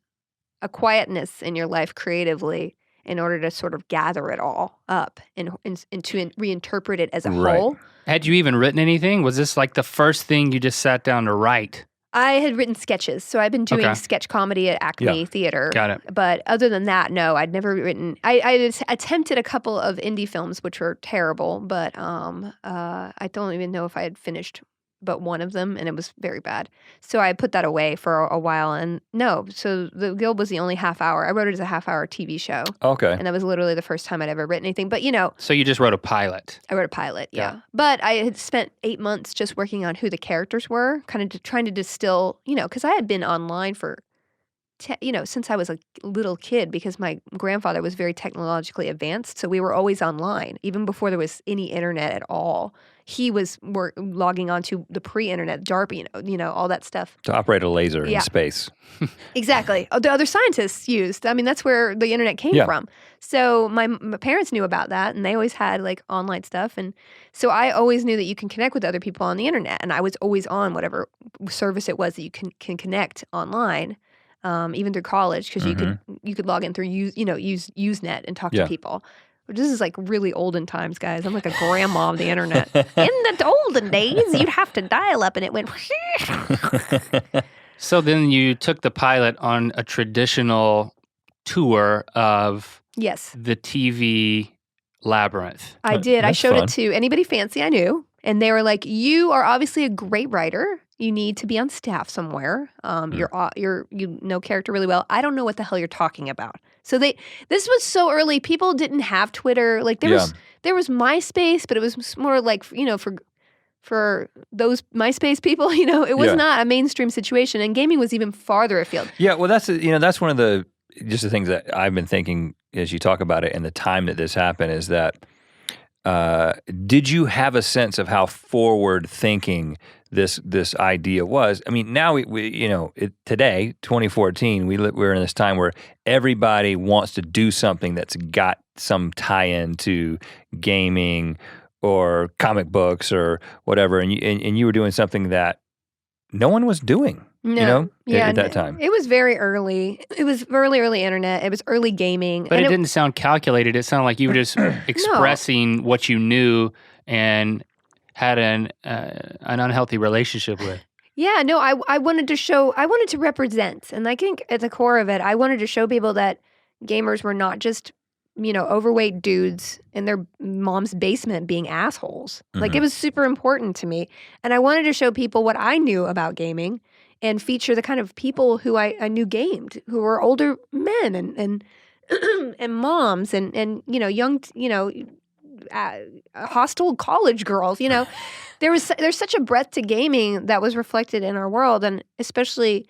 a quietness in your life creatively in order to sort of gather it all up and to reinterpret it as a whole. Had you even written anything? Was this like the first thing you just sat down to write? I had written sketches, so I've been doing Okay. sketch comedy at Acme Theater. Got it. But other than that, no, I'd never written. I attempted a couple of indie films, which were terrible, but I don't even know if I had finished but one of them, and it was very bad. So I put that away for a while, and no. So The Guild was the only half hour. I wrote it as a half-hour TV show, Okay. and that was literally the first time I'd ever written anything. But So you just wrote a pilot. I wrote a pilot, Yeah. yeah. But I had spent 8 months just working on who the characters were, kind of trying to distill, because I had been online for, since I was a little kid, because my grandfather was very technologically advanced. So we were always online, even before there was any internet at all. He was logging onto the pre-internet, DARP, all that stuff. To operate a laser in Yeah. space. Exactly. The other scientists used. I mean, that's where the internet came Yeah. from. So my parents knew about that, and they always had like online stuff. And so I always knew that you can connect with other people on the internet, and I was always on whatever service it was that you can connect online, even through college, because you could log in through use Usenet and talk Yeah. to people. This is like really olden times, guys. I'm like a grandma of the internet. In the olden days, you'd have to dial up, and it went. So then you took the pilot on a traditional tour of Yes. the TV labyrinth. I did. I That's showed fun. it to anybody fancy I knew, and they were like, "You are obviously a great writer. You need to be on staff somewhere. You know character really well. I don't know what the hell you're talking about." So this was so early. People didn't have Twitter. Like there was MySpace, but it was more like for those MySpace people. It was Yeah. not a mainstream situation, and gaming was even farther afield. Yeah, well, that's one of the things that I've been thinking as you talk about it, and the time that this happened is that. Did you have a sense of how forward thinking this idea was? I mean, now today, 2014, we're in this time where everybody wants to do something that's got some tie-in to gaming or comic books or whatever, and you were doing something that no one was doing. No. At that time. It was very early. It was early internet. It was early gaming. But and it didn't sound calculated. It sounded like you were just expressing what you knew and had an unhealthy relationship with. Yeah, no, I wanted to represent. And I think at the core of it, I wanted to show people that gamers were not just, overweight dudes in their mom's basement being assholes. Like it was super important to me. And I wanted to show people what I knew about gaming and feature the kind of people who I knew gamed, who were older men and and moms and young hostile college girls. There's such a breadth to gaming that was reflected in our world, and especially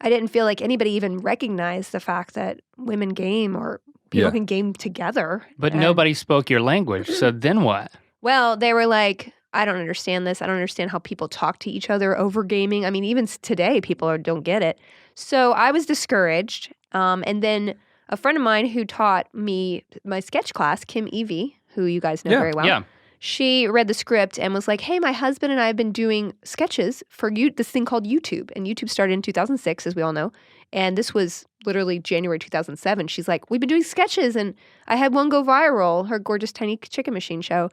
I didn't feel like anybody even recognized the fact that women game or people can game together. But And- nobody spoke your language. So then what? Well, they were like, I don't understand this. I don't understand how people talk to each other over gaming. I mean, even today, people don't get it. So I was discouraged. And then a friend of mine who taught me my sketch class, Kim Evie, who you guys know Yeah. very well. Yeah. She read the script and was like, "Hey, my husband and I have been doing sketches for this thing called YouTube." And YouTube started in 2006, as we all know. And this was literally January 2007. She's like, "We've been doing sketches, and I had one go viral, her Gorgeous Tiny Chicken Machine show.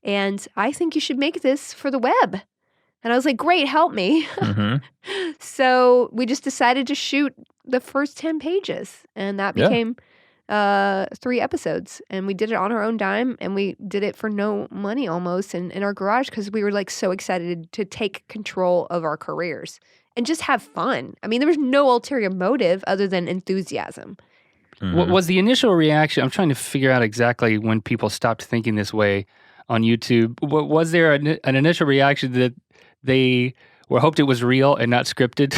And I think you should make this for the web." And I was like, "Great, help me." Mhm. So we just decided to shoot the first 10 pages, and that Yeah. became 3 episodes. And we did it on our own dime, and we did it for no money almost in our garage because we were like so excited to take control of our careers and just have fun. I mean, there was no ulterior motive other than enthusiasm. What was the initial reaction? I'm trying to figure out exactly when people stopped thinking this way on YouTube. Was there an initial reaction that they hoped it was real and not scripted?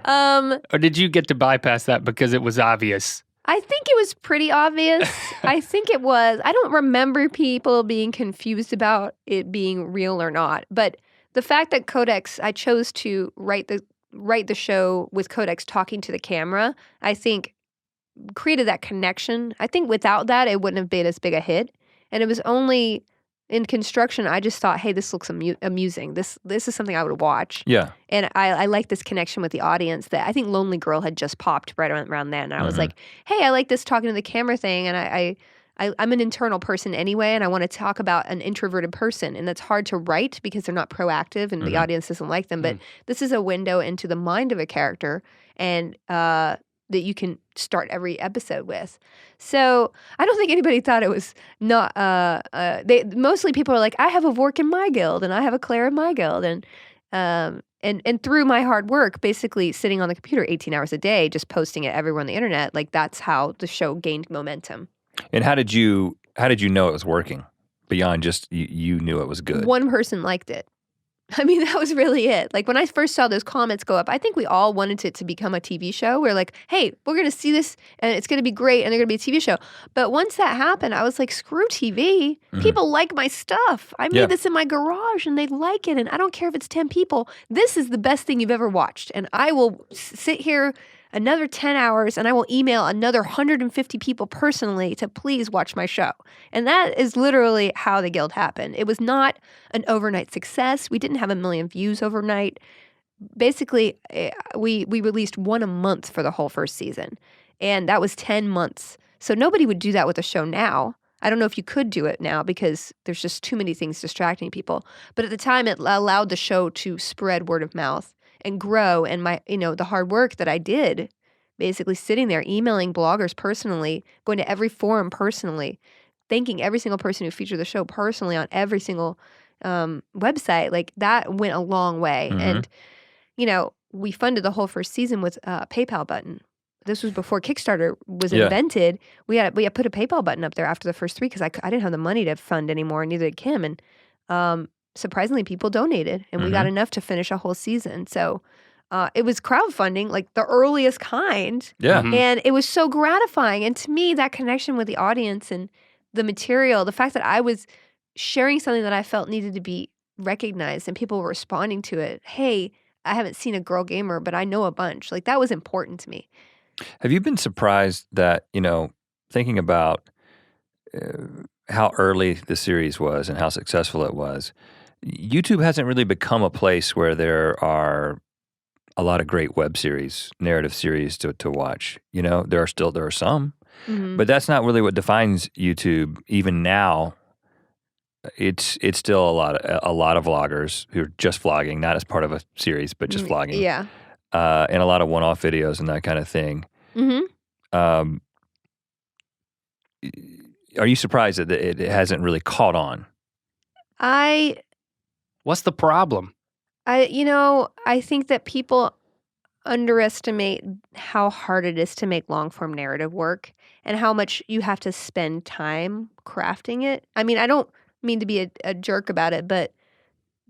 Or did you get to bypass that because it was obvious? I think it was pretty obvious. I think it was. I don't remember people being confused about it being real or not. But the fact that Codex, I chose to write the show with Codex talking to the camera, I think created that connection. I think without that, it wouldn't have been as big a hit. And it was only in construction, I just thought, hey, this looks amusing. This is something I would watch. Yeah. And I like this connection with the audience that I think Lonely Girl had just popped right around then. And I was like, hey, I like this talking to the camera thing. And I I'm an internal person anyway, and I want to talk about an introverted person, and that's hard to write because they're not proactive and the audience doesn't like them. But this is a window into the mind of a character, and that you can start every episode with. So I don't think anybody thought it was not. Mostly people are like, I have a Vork in my guild, and I have a Claire in my guild, and through my hard work, basically sitting on the computer 18 hours a day, just posting it everywhere on the internet, like that's how the show gained momentum. And how did you know it was working beyond just you knew it was good? One person liked it. I mean, that was really it. Like when I first saw those comments go up, I think we all wanted it to become a TV show. We're like, hey, we're going to see this and it's going to be great and they're going to be a TV show. But once that happened, I was like, screw TV. People like my stuff. I made this in my garage and they like it. And I don't care if it's 10 people. This is the best thing you've ever watched. And I will sit here another 10 hours and I will email another 150 people personally to please watch my show. And that is literally how the guild happened. It was not an overnight success. We didn't have 1 million views overnight. Basically, we released one a month for the whole first season. And that was 10 months. So nobody would do that with a show now. I don't know if you could do it now because there's just too many things distracting people. But at the time, it allowed the show to spread word of mouth and grow. And my, the hard work that I did, basically sitting there, emailing bloggers personally, going to every forum personally, thanking every single person who featured the show personally on every single website, like that went a long way. And, we funded the whole first season with a PayPal button. This was before Kickstarter was invented. We had put a PayPal button up there after the first 3 because I didn't have the money to fund anymore, and neither did Kim. And surprisingly, people donated, and we got enough to finish a whole season. So it was crowdfunding, like the earliest kind. Yeah. And it was so gratifying. And to me, that connection with the audience and the material, the fact that I was sharing something that I felt needed to be recognized and people were responding to it. Hey, I haven't seen a girl gamer, but I know a bunch. Like that was important to me. Have you been surprised that, thinking about how early the series was and how successful it was, YouTube hasn't really become a place where there are a lot of great web series, narrative series to watch. There are some, but that's not really what defines YouTube. Even now, it's still a lot of vloggers who are just vlogging, not as part of a series, but just vlogging. Yeah. And a lot of one-off videos and that kind of thing. Are you surprised that it hasn't really caught on? What's the problem? I think that people underestimate how hard it is to make long-form narrative work and how much you have to spend time crafting it. I mean, I don't mean to be a jerk about it, but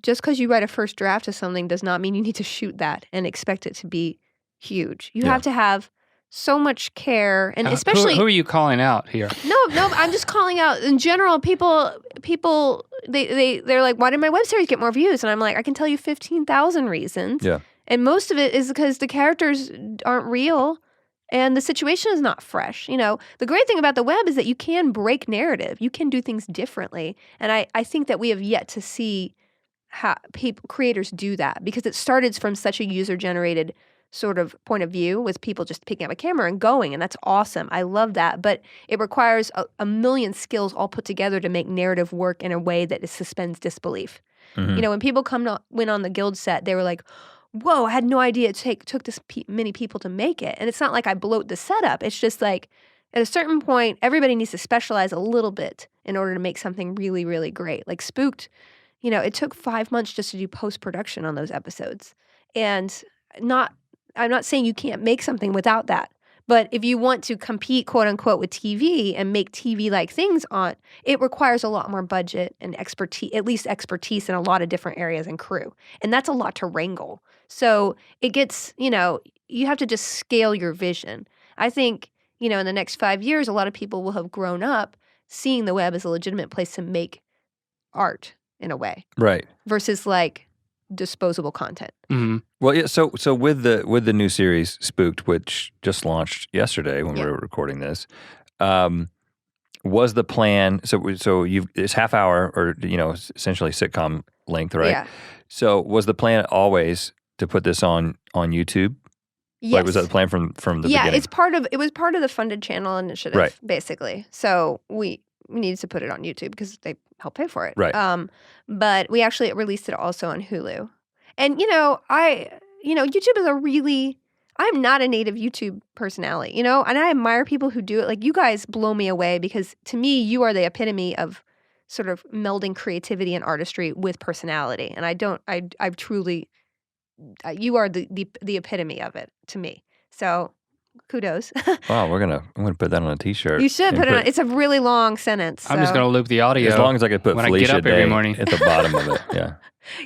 just because you write a first draft of something does not mean you need to shoot that and expect it to be huge. You have to have so much care, and especially who are you calling out here? No, I'm just calling out in general. People, they're like, why did my web series get more views? And I'm like, I can tell you 15,000 reasons. Yeah, and most of it is because the characters aren't real, and the situation is not fresh. The great thing about the web is that you can break narrative. You can do things differently, and I think that we have yet to see how creators do that because it started from such a user-generated sort of point of view with people just picking up a camera and going, and that's awesome. I love that, but it requires a million skills all put together to make narrative work in a way that suspends disbelief. When people went on the guild set, they were like, whoa, I had no idea it took this many people to make it. And it's not like I bloat the setup. It's just like at a certain point, everybody needs to specialize a little bit in order to make something really, really great. Like Spooked, it took 5 months just to do post-production on those episodes. And I'm not saying you can't make something without that, but if you want to compete, quote unquote, with TV and make TV-like things it requires a lot more budget and expertise, at least expertise in a lot of different areas and crew. And that's a lot to wrangle. So it gets, you have to just scale your vision. I think, in the next 5 years, a lot of people will have grown up seeing the web as a legitimate place to make art in a way. Right. Versus like disposable content. Mm-hmm. Well, yeah. So with the new series Spooked, which just launched yesterday when we were recording this, was the plan? So it's half hour or essentially sitcom length, right? Yeah. So was the plan always to put this on YouTube? Yes. Like, was that the plan from the beginning? It was part of the funded channel initiative, Right. basically. So we needed to put it on YouTube because they help pay for it. Right. But we actually released it also on Hulu. And YouTube is I'm not a native YouTube personality, and I admire people who do it. Like, you guys blow me away because to me, you are the epitome of sort of melding creativity and artistry with personality. And I truly, you are the epitome of it to me. So kudos. Wow, I'm gonna put that on a T-shirt. You should put it on. It's a really long sentence. I'm just going to loop the audio. As long as I could put when Felicia I get up every Day morning. at the bottom of it. Yeah.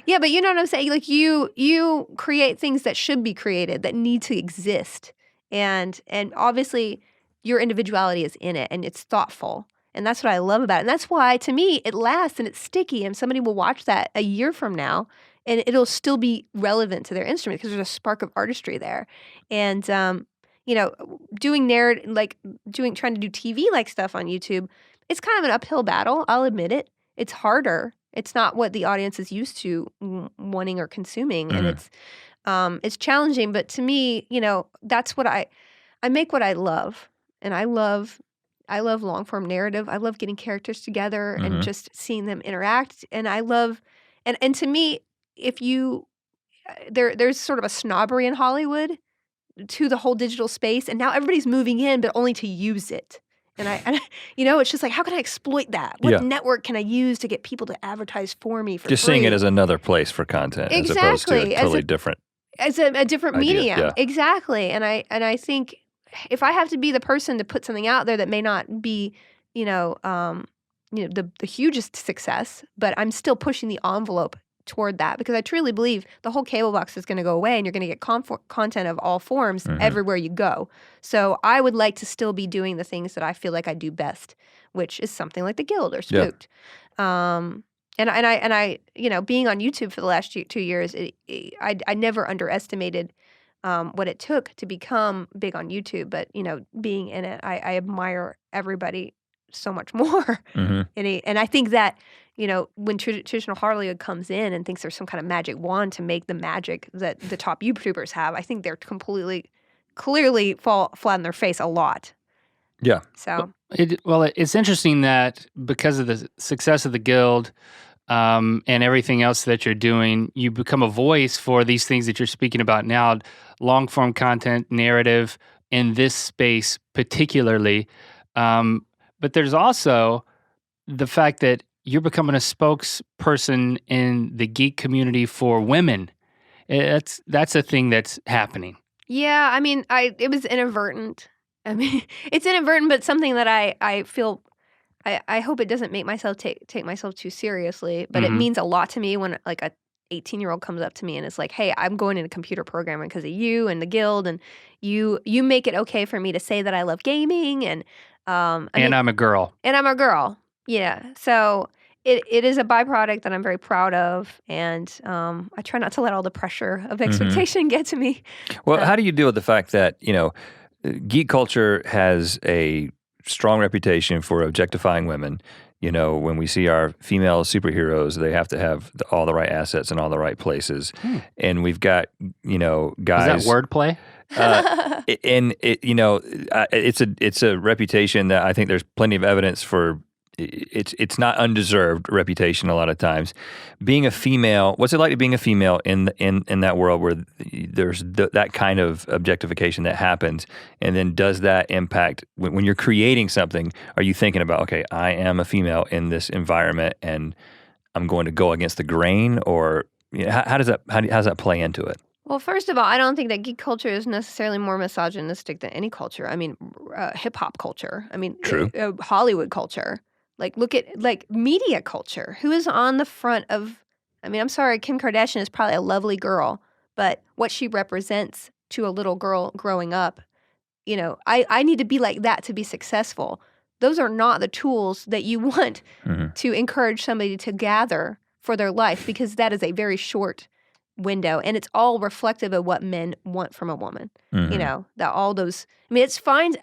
Yeah, but you know what I'm saying? Like, you create things that should be created, that need to exist. And obviously your individuality is in it and it's thoughtful. And that's what I love about it. And that's why, to me, it lasts and it's sticky. And somebody will watch that a year from now and it'll still be relevant to their instrument because there's a spark of artistry there. And, doing trying to do TV-like stuff on YouTube, it's kind of an uphill battle. I'll admit it. It's harder. It's not what the audience is used to wanting or consuming. And it's challenging. But to me, that's what I make what I love. And I love long form narrative. I love getting characters together and just seeing them interact. And I love, and to me, there's sort of a snobbery in Hollywood to the whole digital space, and now everybody's moving in, but only to use it. And it's just like, how can I exploit that? What network can I use to get people to advertise for me for just free? seeing it as another place for content, as opposed to a totally different. As a different idea, medium, yeah. Exactly. And I think if I have to be the person to put something out there that may not be, the hugest success, but I'm still pushing the envelope toward that because I truly believe the whole cable box is going to go away and you're going to get content of all forms everywhere you go. So I would like to still be doing the things that I feel like I do best, which is something like The Guild or Spooked. Yeah. And I being on YouTube for the last 2 years, I never underestimated what it took to become big on YouTube. But being in it, I admire everybody so much more. And I think that when traditional Hollywood comes in and thinks there's some kind of magic wand to make the magic that the top YouTubers have, I think they're clearly fall flat on their face a lot. Yeah. So it's interesting that because of the success of the Guild and everything else that you're doing, you become a voice for these things that you're speaking about now, long form content, narrative in this space particularly. But there's also the fact that you're becoming a spokesperson in the geek community for women. That's a thing that's happening. Yeah, I mean, it was inadvertent. I mean, it's inadvertent, but something that I feel. I hope it doesn't make myself take myself too seriously. But it means a lot to me when like a 18-year-old comes up to me and is like, "Hey, I'm going into computer programming because of you and the Guild, and you make it okay for me to say that I love gaming and I'm a girl. And I'm a girl. Yeah. So it is a byproduct that I'm very proud of, and I try not to let all the pressure of expectation get to me. Well, how do you deal with the fact that, geek culture has a strong reputation for objectifying women? When we see our female superheroes, they have to have all the right assets in all the right places. And we've got, guys. Is that wordplay? It's a reputation that I think there's plenty of evidence for. It's not undeserved reputation a lot of times. Being a female, what's it like to being a female in that world where there's that kind of objectification that happens, and then does that impact when you're creating something? Are you thinking about, okay, I am a female in this environment and I'm going to go against the grain, or how does that play into it? Well, first of all, I don't think that geek culture is necessarily more misogynistic than any culture. I mean, hip hop culture. I mean, true. Hollywood culture. Like, look at, media culture. Who is on the front of, I'm sorry, Kim Kardashian is probably a lovely girl, but what she represents to a little girl growing up, I need to be like that to be successful. Those are not the tools that you want to encourage somebody to gather for their life, because that is a very short window, and it's all reflective of what men want from a woman. That all those, it's fine.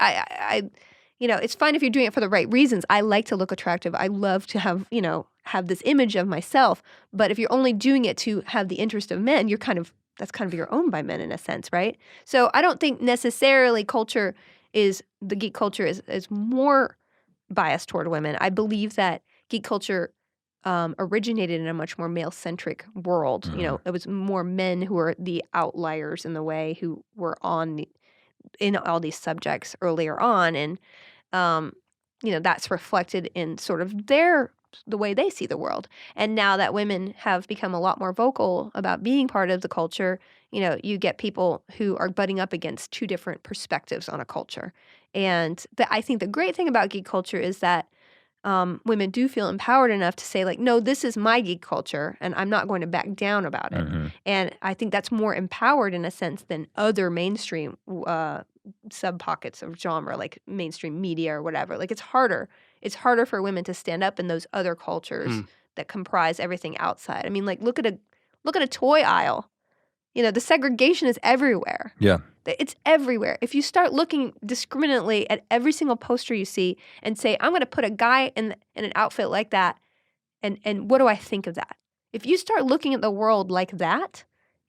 It's fine if you're doing it for the right reasons. I like to look attractive. I love to have this image of myself. But if you're only doing it to have the interest of men, you're kind of that's kind of you're owned by men in a sense, right? So I don't think necessarily the geek culture is more biased toward women. I believe that geek culture originated in a much more male-centric world. You know, it was more men who were the outliers in the way, who were in all these subjects earlier on, and you know, that's reflected in sort of the way they see the world. And now that women have become a lot more vocal about being part of the culture, you know, you get people who are butting up against two different perspectives on a culture. And I think the great thing about geek culture is that women do feel empowered enough to say, like, no, this is my geek culture, and I'm not going to back down about it. And I think that's more empowered in a sense than other mainstream sub-pockets of genre, like mainstream media or whatever. Like, it's harder. It's harder for women to stand up in those other cultures that comprise everything outside. I mean, like, look at a toy aisle. You know, the segregation is everywhere. Yeah. It's everywhere. If you start looking discriminately at every single poster you see and say, I'm going to put a guy in an outfit like that, and what do I think of that? If you start looking at the world like that,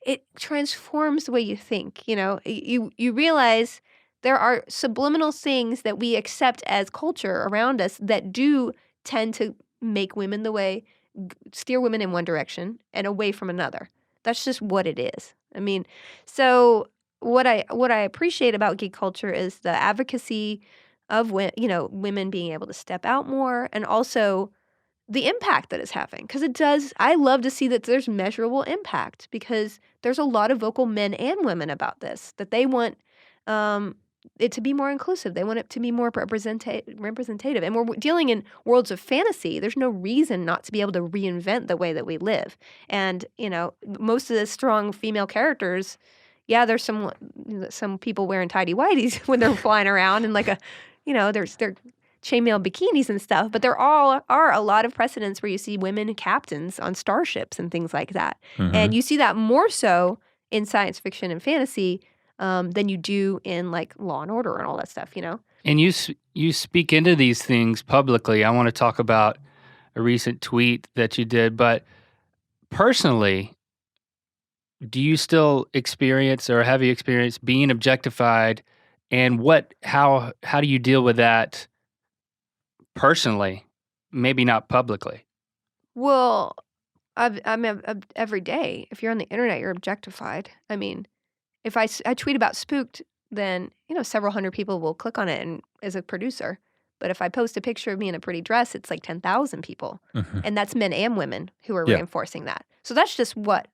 it transforms the way you think. You know, you realize there are subliminal things that we accept as culture around us that do tend to make women steer women in one direction and away from another. That's just what it is. I mean, so what I appreciate about geek culture is the advocacy of women being able to step out more, and also the impact that it's having. Because it does. I love to see that there's measurable impact, because there's a lot of vocal men and women about this, that they want it to be more inclusive. They want it to be more representative. And we're dealing in worlds of fantasy. There's no reason not to be able to reinvent the way that we live. And, you know, most of the strong female characters, yeah, there's some people wearing tighty-whities when they're flying around, and like there's chainmail bikinis and stuff. But there are a lot of precedents where you see women captains on starships and things like that. And you see that more so in science fiction and fantasy than you do in like Law and Order and all that stuff, you know? And you speak into these things publicly. I want to talk about a recent tweet that you did, but personally, do you still experience, or have you experienced, being objectified, and how do you deal with that personally? Maybe not publicly. Well, every day. If you're on the internet, you're objectified. I mean, if I tweet about Spooked, then, you know, several hundred people will click on it and as a producer. But if I post a picture of me in a pretty dress, it's like 10,000 people. And that's men and women who are reinforcing that. So that's just what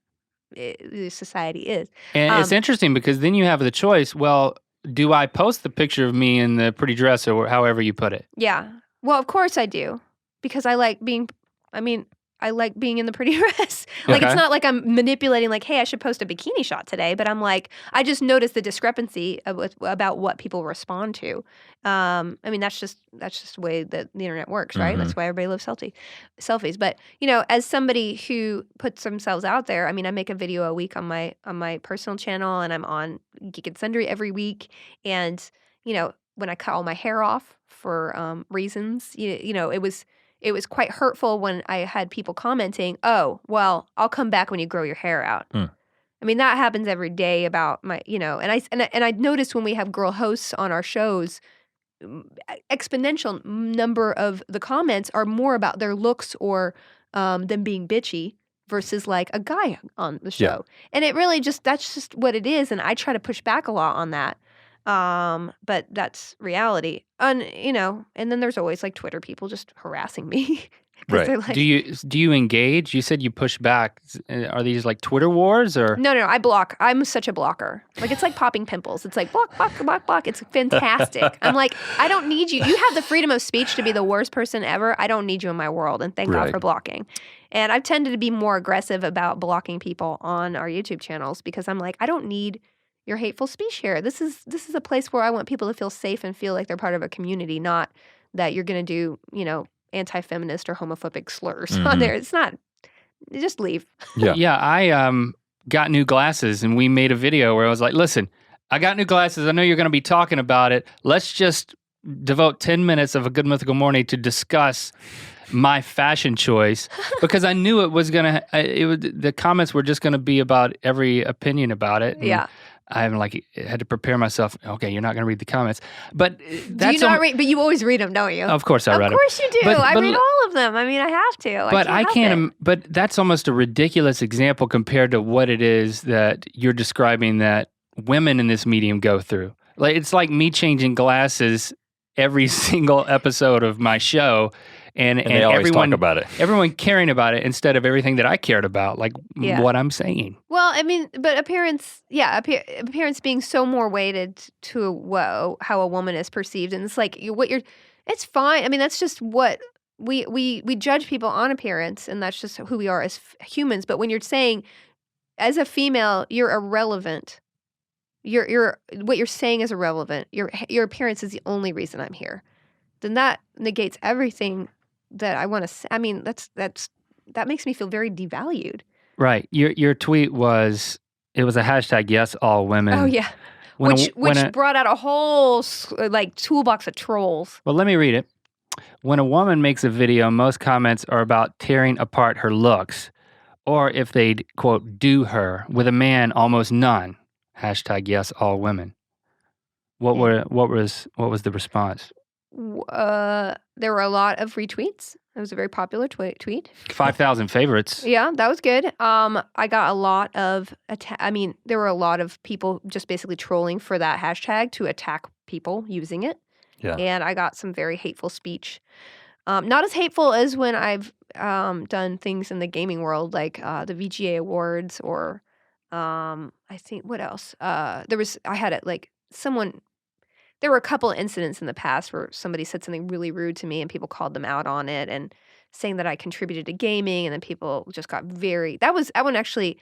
the society is. And it's interesting because then you have the choice, well, do I post the picture of me in the pretty dress, or however you put it? Yeah. Well, of course I do, because I like being in the pretty dress. Like, it's not like I'm manipulating, like, hey, I should post a bikini shot today. But I'm like, I just noticed the discrepancy about what people respond to. I mean, that's just the way that the internet works, right? That's why everybody loves selfies. But, you know, as somebody who puts themselves out there, I mean, I make a video a week on my personal channel, and I'm on Geek Sundry every week. And, you know, when I cut all my hair off for reasons, you know, it was quite hurtful when I had people commenting, oh, well, I'll come back when you grow your hair out. I mean, that happens every day about my, you know, and I noticed when we have girl hosts on our shows, exponential number of the comments are more about their looks or them being bitchy versus like a guy on the show. And it really that's just what it is. And I try to push back a lot on that. But that's reality. And, you know, and then there's always like Twitter people just harassing me. Right. Like, do you engage? You said you push back. Are these like Twitter wars, or? No, I block. I'm such a blocker. Like, it's like popping pimples. It's like block, block, block, block. It's fantastic. I'm like, I don't need you. You have the freedom of speech to be the worst person ever. I don't need you in my world. And thank God for blocking. And I've tended to be more aggressive about blocking people on our YouTube channels, because I'm like, I don't need your hateful speech here. This is a place where I want people to feel safe and feel like they're part of a community, not that you're going to do, you know, anti-feminist or homophobic slurs on there. It's not. Just leave. Yeah. I got new glasses, and we made a video where I was like, listen, I got new glasses. I know you're going to be talking about it. Let's just devote 10 minutes of A Good Mythical Morning to discuss my fashion choice because I knew it was gonna. The comments were just gonna be about every opinion about it. Yeah. I'm like had to prepare myself. Okay, you're not gonna read the comments, but Do you not read? But you always read them, don't you? Of course, I read them. Of course you do. But I read all of them. I mean, I have to. But I can't. help it. But that's almost a ridiculous example compared to what it is that you're describing that women in this medium go through. Like it's like me changing glasses every single episode of my show, and they always everyone talk about it. Everyone caring about it instead of everything that I cared about, like what I'm saying. Well, I mean, but appearance being so more weighted to how a woman is perceived, and it's like it's fine. I mean, that's just what we judge people on appearance, and that's just who we are as humans. But when you're saying, as a female, you're irrelevant. What you're saying is irrelevant. Your appearance is the only reason I'm here. Then that negates everything that I want to say. I mean, that makes me feel very devalued. Right. Your tweet was a hashtag yes all women. Oh yeah. Which brought out a whole like toolbox of trolls. Well, let me read it. When a woman makes a video, most comments are about tearing apart her looks, or if they'd quote do her. With a man, almost none. Hashtag yes all women. What was the response? There were a lot of retweets. It was a very popular tweet. 5,000 favorites. Yeah, that was good. I got a lot of there were a lot of people just basically trolling for that hashtag to attack people using it. Yeah. And I got some very hateful speech. Not as hateful as when I've done things in the gaming world, like the VGA Awards or I think what else? There were a couple of incidents in the past where somebody said something really rude to me and people called them out on it and saying that I contributed to gaming, and then people just got that one actually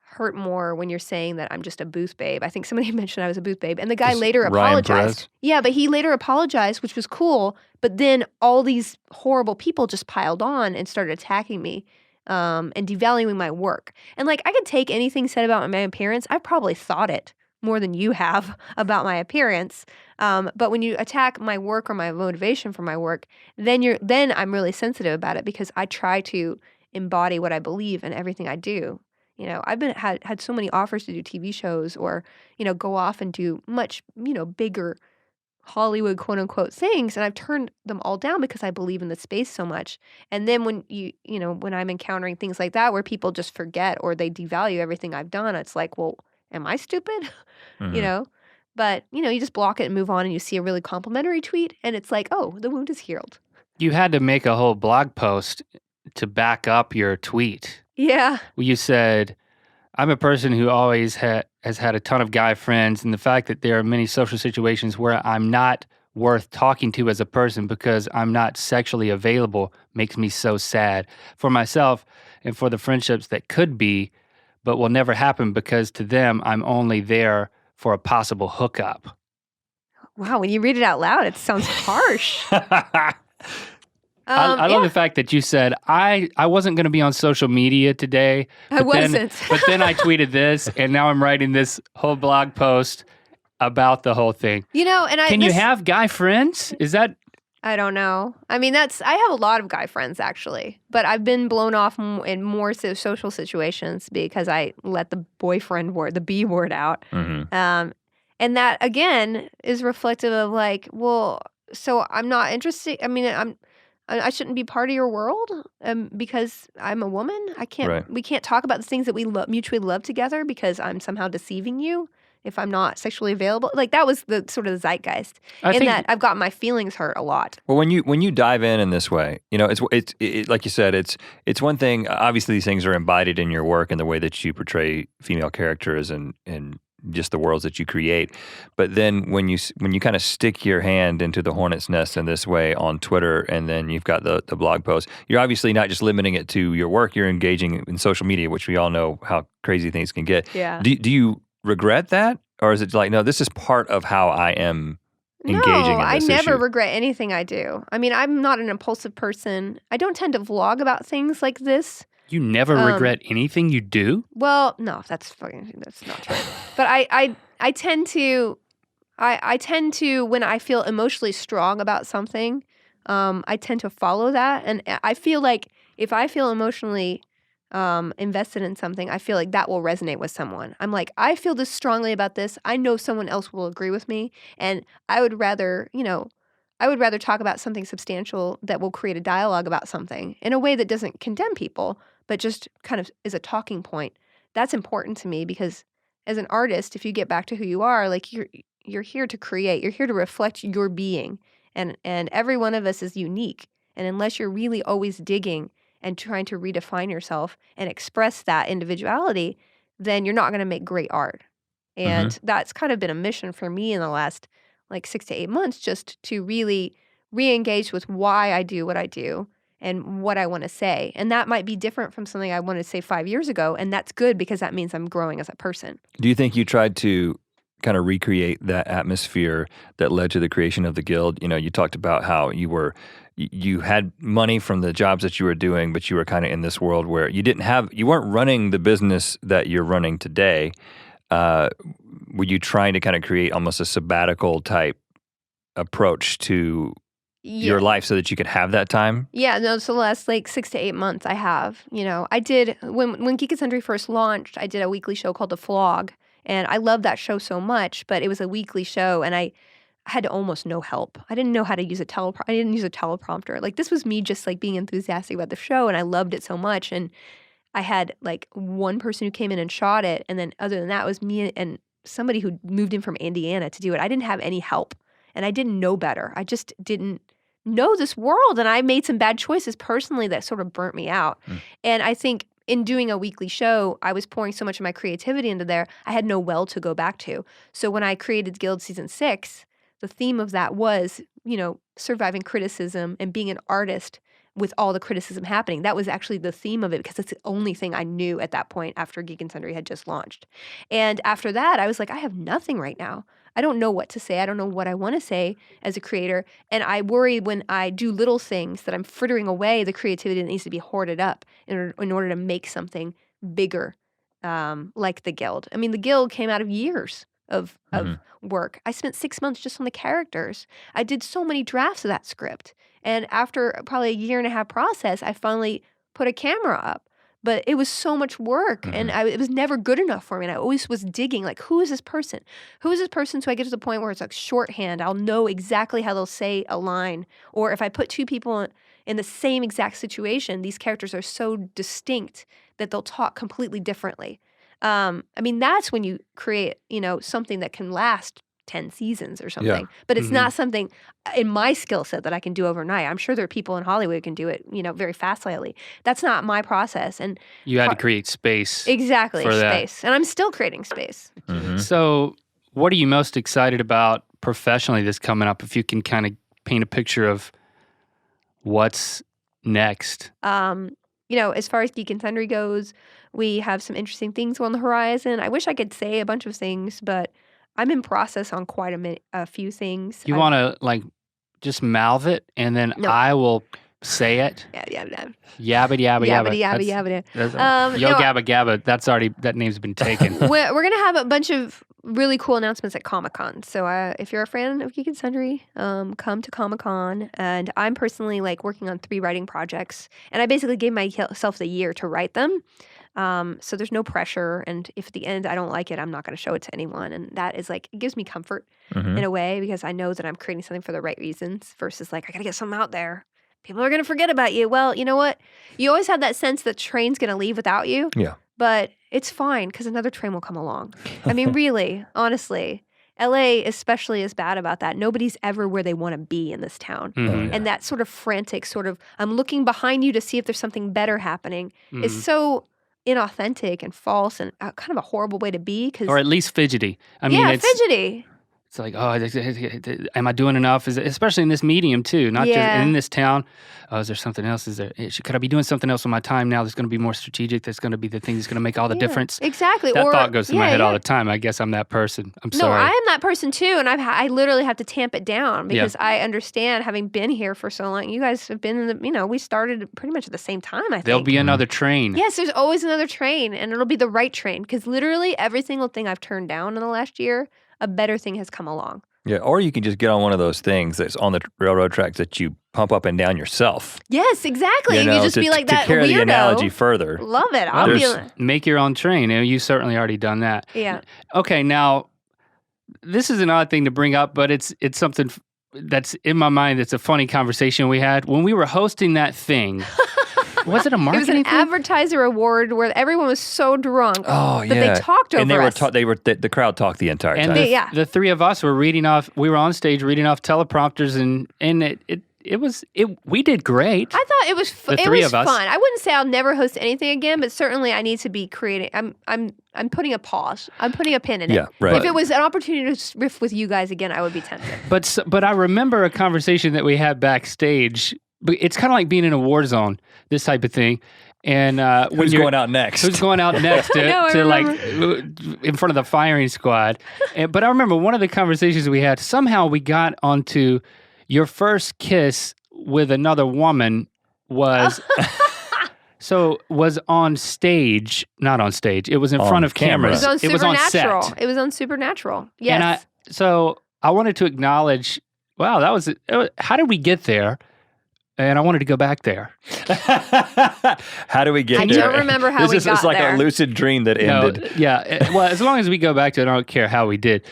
hurt more when you're saying that I'm just a booth babe. I think somebody mentioned I was a booth babe, and the guy later apologized. Yeah, but he later apologized, which was cool, but then all these horrible people just piled on and started attacking me. And devaluing my work. And like, I could take anything said about my appearance. I've probably thought it more than you have about my appearance. But when you attack my work or my motivation for my work, then I'm really sensitive about it because I try to embody what I believe in everything I do. You know, I've had so many offers to do TV shows or, go off and do much, bigger Hollywood quote unquote things, and I've turned them all down because I believe in the space so much. And then when when I'm encountering things like that where people just forget or they devalue everything I've done, it's like, well, am I stupid? Mm-hmm. But you just block it and move on, and you see a really complimentary tweet and it's like, oh, the wound is healed. You had to make a whole blog post to back up your tweet. Yeah. You said, I'm a person who always has had a ton of guy friends, and the fact that there are many social situations where I'm not worth talking to as a person because I'm not sexually available makes me so sad for myself and for the friendships that could be, but will never happen because to them, I'm only there for a possible hookup. Wow, when you read it out loud, it sounds harsh. I love the fact that you said, I wasn't going to be on social media today. I wasn't. But then I tweeted this, and now I'm writing this whole blog post about the whole thing. Can you have guy friends? Is that... I don't know. I mean, I have a lot of guy friends, actually. But I've been blown off in more social situations because I let the boyfriend word, the B word out. Mm-hmm. And that, again, is reflective of like, well, so I'm not interested. I mean, I shouldn't be part of your world because I'm a woman. I can't. Right. We can't talk about the things that we mutually love together because I'm somehow deceiving you if I'm not sexually available. Like that was the sort of the zeitgeist, that I've gotten my feelings hurt a lot. Well, when you dive in this way, it's like you said, it's one thing. Obviously, these things are embodied in your work and the way that you portray female characters and just the worlds that you create. But then when you kind of stick your hand into the hornet's nest in this way on Twitter, and then you've got the blog post, you're obviously not just limiting it to your work, you're engaging in social media, which we all know how crazy things can get. Yeah. Do you regret that? Or is it like, no, this is part of how I am engaging in this I never issue? regret anything I do. I mean, I'm not an impulsive person. I don't tend to vlog about things like this. You never regret anything you do? Well, no, that's not true. But I tend to, I tend to, when I feel emotionally strong about something, I tend to follow that. And I feel like if I feel emotionally invested in something, I feel like that will resonate with someone. I'm like, I feel this strongly about this. I know someone else will agree with me. And I would rather, talk about something substantial that will create a dialogue about something in a way that doesn't condemn people, but just kind of is a talking point. That's important to me because as an artist, if you get back to who you are, like you're here to create, you're here to reflect your being. And every one of us is unique. And unless you're really always digging and trying to redefine yourself and express that individuality, then you're not going to make great art. And that's kind of been a mission for me in the last like 6 to 8 months, just to really re-engage with why I do what I do and what I want to say. And that might be different from something I wanted to say 5 years ago. And that's good because that means I'm growing as a person. Do you think you tried to kind of recreate that atmosphere that led to the creation of the Guild? You know, you talked about how you had money from the jobs that you were doing, but you were kind of in this world where you weren't running the business that you're running today. Were you trying to kind of create almost a sabbatical type approach to your life so that you could have that time? Yeah, no, so the last like 6 to 8 months I have, I did, when Geek Sundry first launched, I did a weekly show called The Flog, and I loved that show so much, but it was a weekly show, and I had almost no help. I didn't know how to use I didn't use a teleprompter. Like, this was me just like being enthusiastic about the show, and I loved it so much, and I had like one person who came in and shot it, and then other than that was me and somebody who moved in from Indiana to do it. I didn't have any help, and I didn't know better. I just didn't know this world, and I made some bad choices personally that sort of burnt me out. And I think in doing a weekly show, I was pouring so much of my creativity into there, I had no well to go back to. So when I created Guild Season 6, the theme of that was, surviving criticism and being an artist with all the criticism happening. That was actually the theme of it because it's the only thing I knew at that point after Geek and Sundry had just launched. And after that, I was like, I have nothing right now. I don't know what to say. I don't know what I want to say as a creator. And I worry when I do little things that I'm frittering away the creativity that needs to be hoarded up in order to make something bigger, like the Guild. I mean, the Guild came out of years of work. I spent 6 months just on the characters. I did so many drafts of that script. And after probably a 1.5-year process, I finally put a camera up. But it was so much work, and it was never good enough for me. And I always was digging, like, who is this person? Who is this person? So I get to the point where it's like shorthand. I'll know exactly how they'll say a line. Or if I put two people in the same exact situation, these characters are so distinct that they'll talk completely differently. I mean, that's when you create, something that can last 10 seasons or something. Yeah. But it's not something in my skill set that I can do overnight. I'm sure there are people in Hollywood who can do it, very fastly. That's not my process. And you had to create space. Exactly, for space. And I'm still creating space. So what are you most excited about professionally that's coming up, if you can kind of paint a picture of what's next? As far as Geek and Sundry goes, we have some interesting things on the horizon. I wish I could say a bunch of things, but I'm in process on quite a few things. You want to just mouth it, and then No. I will say it. Yeah. Yabba yabba yabba. Yabba. Yo gabba gabba. That name's been taken. We're going to have a bunch of really cool announcements at Comic-Con. So if you're a fan of Geek and Sundry, come to Comic-Con. And I'm personally working on 3 writing projects. And I basically gave myself the year to write them. So there's no pressure. And if at the end I don't like it, I'm not going to show it to anyone. And that is it gives me comfort in a way, because I know that I'm creating something for the right reasons versus I got to get something out there. People are going to forget about you. Well, you know what? You always have that sense that train's going to leave without you. Yeah. But it's fine because another train will come along. I mean, really, honestly, LA especially is bad about that. Nobody's ever where they want to be in this town. And that sort of frantic I'm looking behind you to see if there's something better happening is so inauthentic and false and kind of a horrible way to be. Or at least fidgety. I mean, it's fidgety. It's like, am I doing enough? Especially in this medium too, not just in this town. Is there something else? Could I be doing something else with my time now that's going to be more strategic? That's going to be the thing that's going to make all the difference. Exactly. That thought goes through my head all the time. I guess I'm that person. I'm sorry. No, I am that person too, and I literally have to tamp it down because I understand, having been here for so long. You guys have been in the, we started pretty much at the same time, I think. There'll be another train. Yes, there's always another train, and it'll be the right train, because literally every single thing I've turned down in the last year, a better thing has come along. Yeah, or you can just get on one of those things that's on the railroad tracks that you pump up and down yourself. Yes, exactly. You know, just be like that to carry weirdo. the analogy further. Love it. I'll be. Make your own train. You certainly already done that. Yeah. Okay, now this is an odd thing to bring up, but it's something that's in my mind. It's a funny conversation we had when we were hosting that thing. Was it a marketing It was an thing? advertiser award where everyone was so drunk that they talked over and they us. the crowd talked the entire And time. the three of us were reading off. We were on stage reading off teleprompters, and we did great. I thought it was The three of us. fun. I wouldn't say I'll never host anything again, but certainly I need to be creating. I'm putting a pause. I'm putting a pin in it. Yeah, right. If it was an opportunity to riff with you guys again, I would be tempted. But I remember a conversation that we had backstage. But it's kind of like being in a war zone, this type of thing. And who's going out next? Who's going out next to like in front of the firing squad? But I remember one of the conversations we had. Somehow we got onto your first kiss with another woman was was on stage, not on stage. It was in front of cameras. It was on Supernatural. set. It was on Supernatural. Yes. And I wanted to acknowledge. Wow, that was. How did we get there? And I wanted to go back there. How do we get I there? don't remember how we got It's like there. a lucid dream that ended. Yeah. Well, as long as we go back to it, I don't care how we did.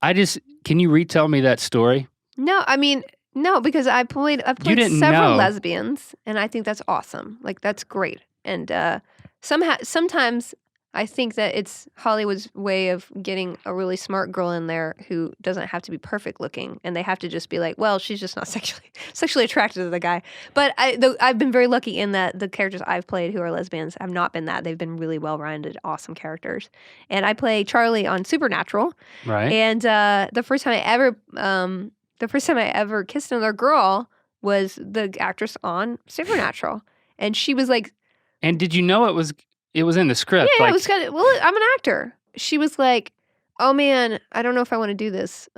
Can you retell me that story? No, I mean, no, because I've played didn't several know. lesbians, and I think that's awesome. Like, that's great. And sometimes I think that it's Hollywood's way of getting a really smart girl in there who doesn't have to be perfect looking, and they have to just be like, well, she's just not sexually attracted to the guy. But I've been very lucky in that the characters I've played who are lesbians have not been that. They've been really well-rounded, awesome characters. And I play Charlie on Supernatural. Right. And the first time I ever kissed another girl was the actress on Supernatural, and she was like, And did you know it was in the script? yeah, it was kind of, well, I'm an actor. She was like, oh man, I don't know if I want to do this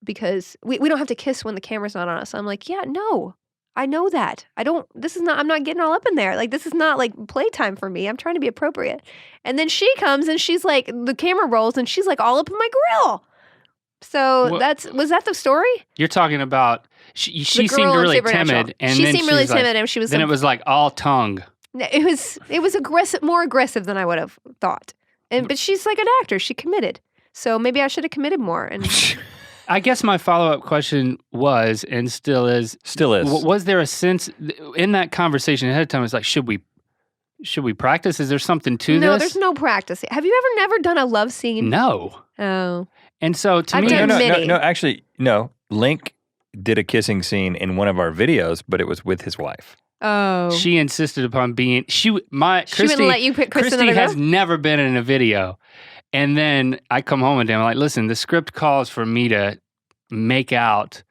because we don't have to kiss when the camera's not on us. I'm like, yeah, no, I know that. I'm not getting all up in there. Like, this is not like playtime for me. I'm trying to be appropriate. And then she comes and she's like, the camera rolls and she's like all up in my grill. So was that the story? You're talking about she seemed girl on really Supernatural. timid, and She then seemed really was like, timid, and she was. Then it was like all tongue. It was aggressive, more aggressive than I would have thought. But she's like an actor; she committed. So maybe I should have committed more. And I guess my follow-up question was, and still is, was there a sense in that conversation ahead of time? It's like, should we practice? Is there something to this? No, there's no practice. Have you ever never done a love scene? No. Oh. And so to I've me, done many. No, actually, no. Link did a kissing scene in one of our videos, but it was with his wife. Oh. she insisted upon being. She wouldn't let you kiss Christy another girl? has never been in a video, and then I come home and I'm like, listen, the script calls for me to make out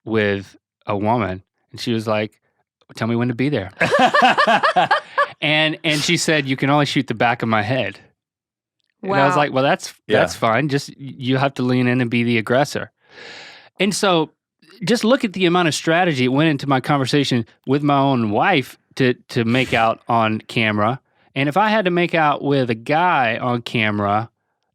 with a woman, and she was like, tell me when to be there. and she said, you can only shoot the back of my head. Wow. And I was like, well, that's fine. Just you have to lean in and be the aggressor. And so just look at the amount of strategy it went into my conversation with my own wife to make out on camera. And if I had to make out with a guy on camera,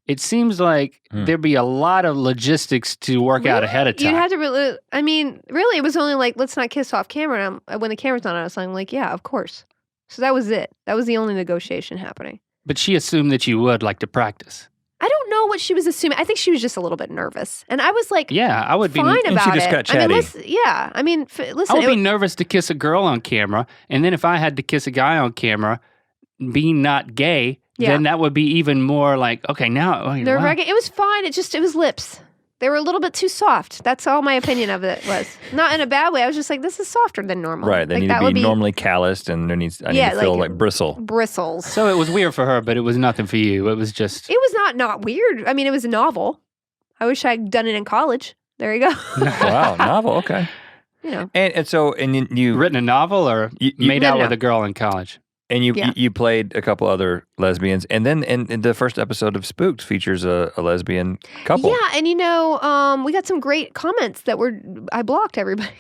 it seems like there'd be a lot of logistics to work out ahead of time. You'd have to really, it was only like, let's not kiss off camera. And when the camera's not on us, I'm like, yeah, of course. So that was it. That was the only negotiation happening. But she assumed that you would like to practice. I don't know what she was assuming. I think she was just a little bit nervous. And I was like, yeah, I would be fine and about she just it. got chatty. Listen, I would be nervous to kiss a girl on camera. And then if I had to kiss a guy on camera, being not gay, then that would be even more like, okay, now. It was fine. It was lips. They were a little bit too soft. That's all my opinion of it was. Not in a bad way. I was just like, this is softer than normal. Right. They need to be normally calloused, and I need to feel like bristle. Bristles. So it was weird for her, but it was nothing for you. It was just. It was not weird. I mean, it was a novel. I wish I'd done it in college. There you go. Wow, novel. Okay. You know. And so you written a novel or you made out with a girl in college? And you played a couple other lesbians, and then in the first episode of Spooked features a lesbian couple. Yeah, and we got some great comments I blocked everybody.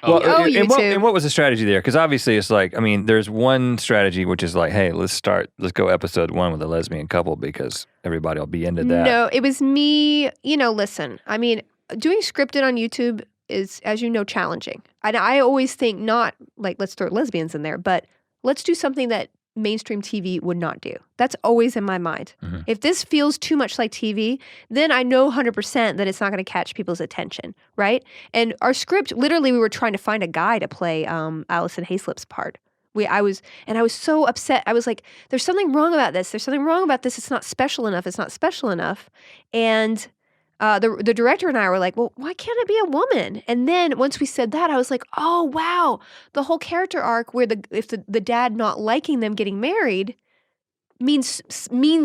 Well, YouTube. and what was the strategy there? Because obviously it's like, there's one strategy which is like, hey, let's go episode 1 with a lesbian couple because everybody will be into that. No, it was me. Listen, doing scripted on YouTube is, as you know, challenging. And I always think not like, let's throw lesbians in there, but let's do something that mainstream TV would not do. That's always in my mind. Mm-hmm. If this feels too much like TV, then I know 100% that it's not going to catch people's attention, right? And our script, literally, we were trying to find a guy to play Allison Hayslip's part. I was so upset. I was like, there's something wrong about this. There's something wrong about this. It's not special enough. It's not special enough. And the director and I were like, well, why can't it be a woman? And then once we said that, I was like, oh, wow. The whole character arc where if the dad not liking them getting married means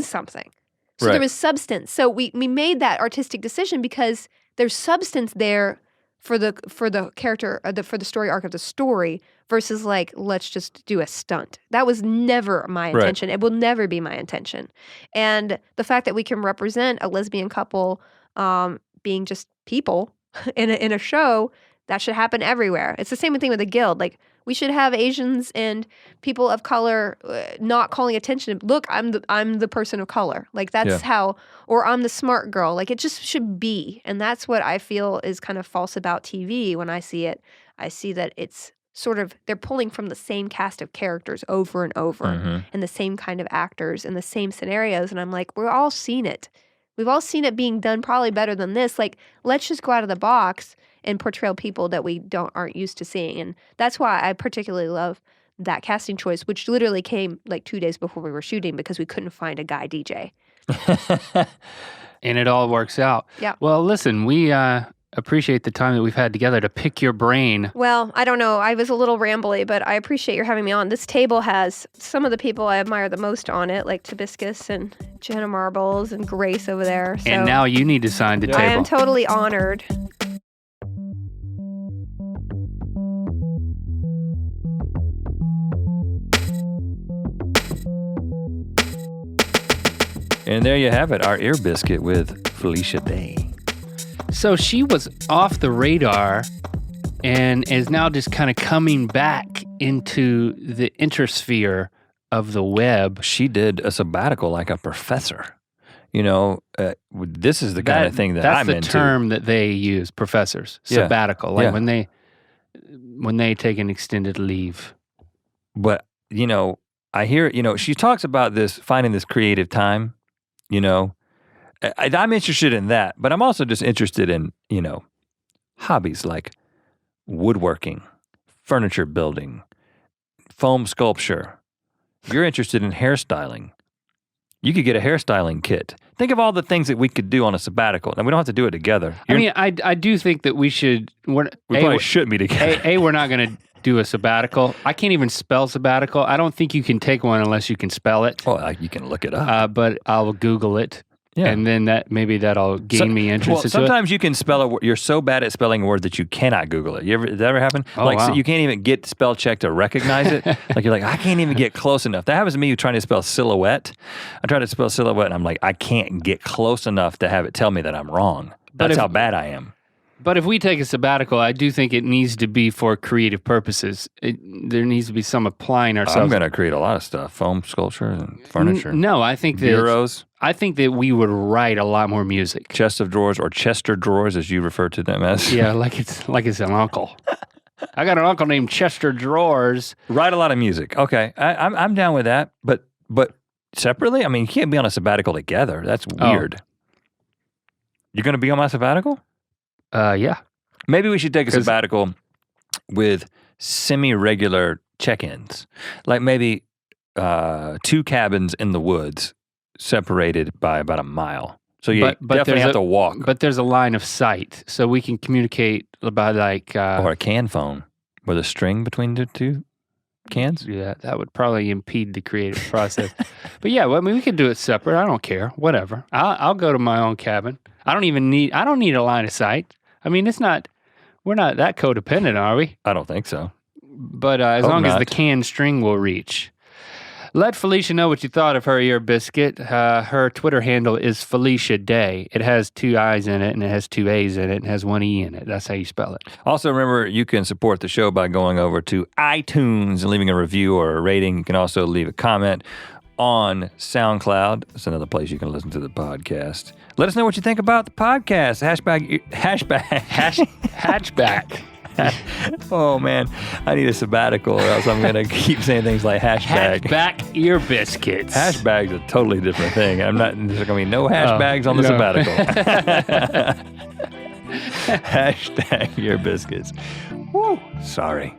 something. So there was substance. So we made that artistic decision because there's substance there for the character, for the story arc of the story versus like, let's just do a stunt. That was never my intention. Right. It will never be my intention. And the fact that we can represent a lesbian couple being just people in a show, that should happen everywhere. It's the same thing with the Guild. Like, we should have Asians and people of color not calling attention. Look, I'm the person of color. Like, that's how, or I'm the smart girl. Like, it just should be. And that's what I feel is kind of false about TV when I see it. I see that it's sort of, they're pulling from the same cast of characters over and over and the same kind of actors and the same scenarios. And I'm like, we're all seen it. We've all seen it being done probably better than this. Like, let's just go out of the box and portray people that we aren't used to seeing. And that's why I particularly love that casting choice, which literally came like 2 days before we were shooting because we couldn't find a guy DJ. And it all works out. Yeah. Well, listen, we appreciate the time that we've had together to pick your brain. Well, I don't know. I was a little rambly, but I appreciate your having me on. This table has some of the people I admire the most on it, like Biscuits and Jenna Marbles and Grace over there. So and now you need to sign the table. I am totally honored. And there you have it, our ear biscuit with Felicia Day. So she was off the radar and is now just kind of coming back into the intersphere of the web. She did a sabbatical like a professor. You know, this is the kind of thing that I'm into. That's the term that they use, professors, sabbatical, like when they take an extended leave. But, you know, I hear, you know, she talks about this, finding this creative time, you know. I'm interested in that, but I'm also just interested in, you know, hobbies like woodworking, furniture building, foam sculpture. You're interested in hairstyling. You could get a hairstyling kit. Think of all the things that we could do on a sabbatical, and we don't have to do it together. I do think that we should. We probably shouldn't be together. We're not going to do a sabbatical. I can't even spell sabbatical. I don't think you can take one unless you can spell it. Oh, you can look it up. But I'll Google it. Yeah. And then that'll gain me interest into sometimes you can spell a word. You're so bad at spelling a word that you cannot Google it. Did that ever happen? Oh, wow. So you can't even get spell check to recognize it. Like, you're like, I can't even get close enough. That happens to me trying to spell silhouette. I try to spell silhouette and I'm like, I can't get close enough to have it tell me that I'm wrong. That's how bad I am. But if we take a sabbatical, I do think it needs to be for creative purposes. There needs to be some applying ourselves. I'm going to create a lot of stuff, foam sculpture and furniture. No, I think that bureaus. I think that we would write a lot more music. Chest of drawers, or Chester drawers, as you refer to them as. Yeah, like it's an uncle. I got an uncle named Chester Drawers. Write a lot of music. Okay, I'm down with that. But separately, I mean, you can't be on a sabbatical together. That's weird. You're going to be on my sabbatical? Yeah. Maybe we should take a sabbatical with semi-regular check-ins. Like maybe 2 cabins in the woods separated by about a mile. So you definitely have to walk. But there's a line of sight, so we can communicate by like... or a can phone with a string between the 2 cans? Yeah, that would probably impede the creative process. But yeah, well, I mean, we could do it separate. I don't care. Whatever. I'll go to my own cabin. I don't need a line of sight. I mean, we're not that codependent, are we? I don't think so. But as long as the can string will reach. Let Felicia know what you thought of her ear biscuit. Her Twitter handle is Felicia Day. It has 2 I's in it, and it has 2 A's in it, and it has 1 E in it. That's how you spell it. Also, remember, you can support the show by going over to iTunes and leaving a review or a rating. You can also leave a comment on SoundCloud. That's another place you can listen to the podcast. Let us know what you think about the podcast. Hatchback. Oh man, I need a sabbatical or else I'm gonna keep saying things like hashtag. Hatchback ear biscuits. Hashtag's a totally different thing. There's gonna be no hashbags on the sabbatical. Hashtag your biscuits. Woo, sorry.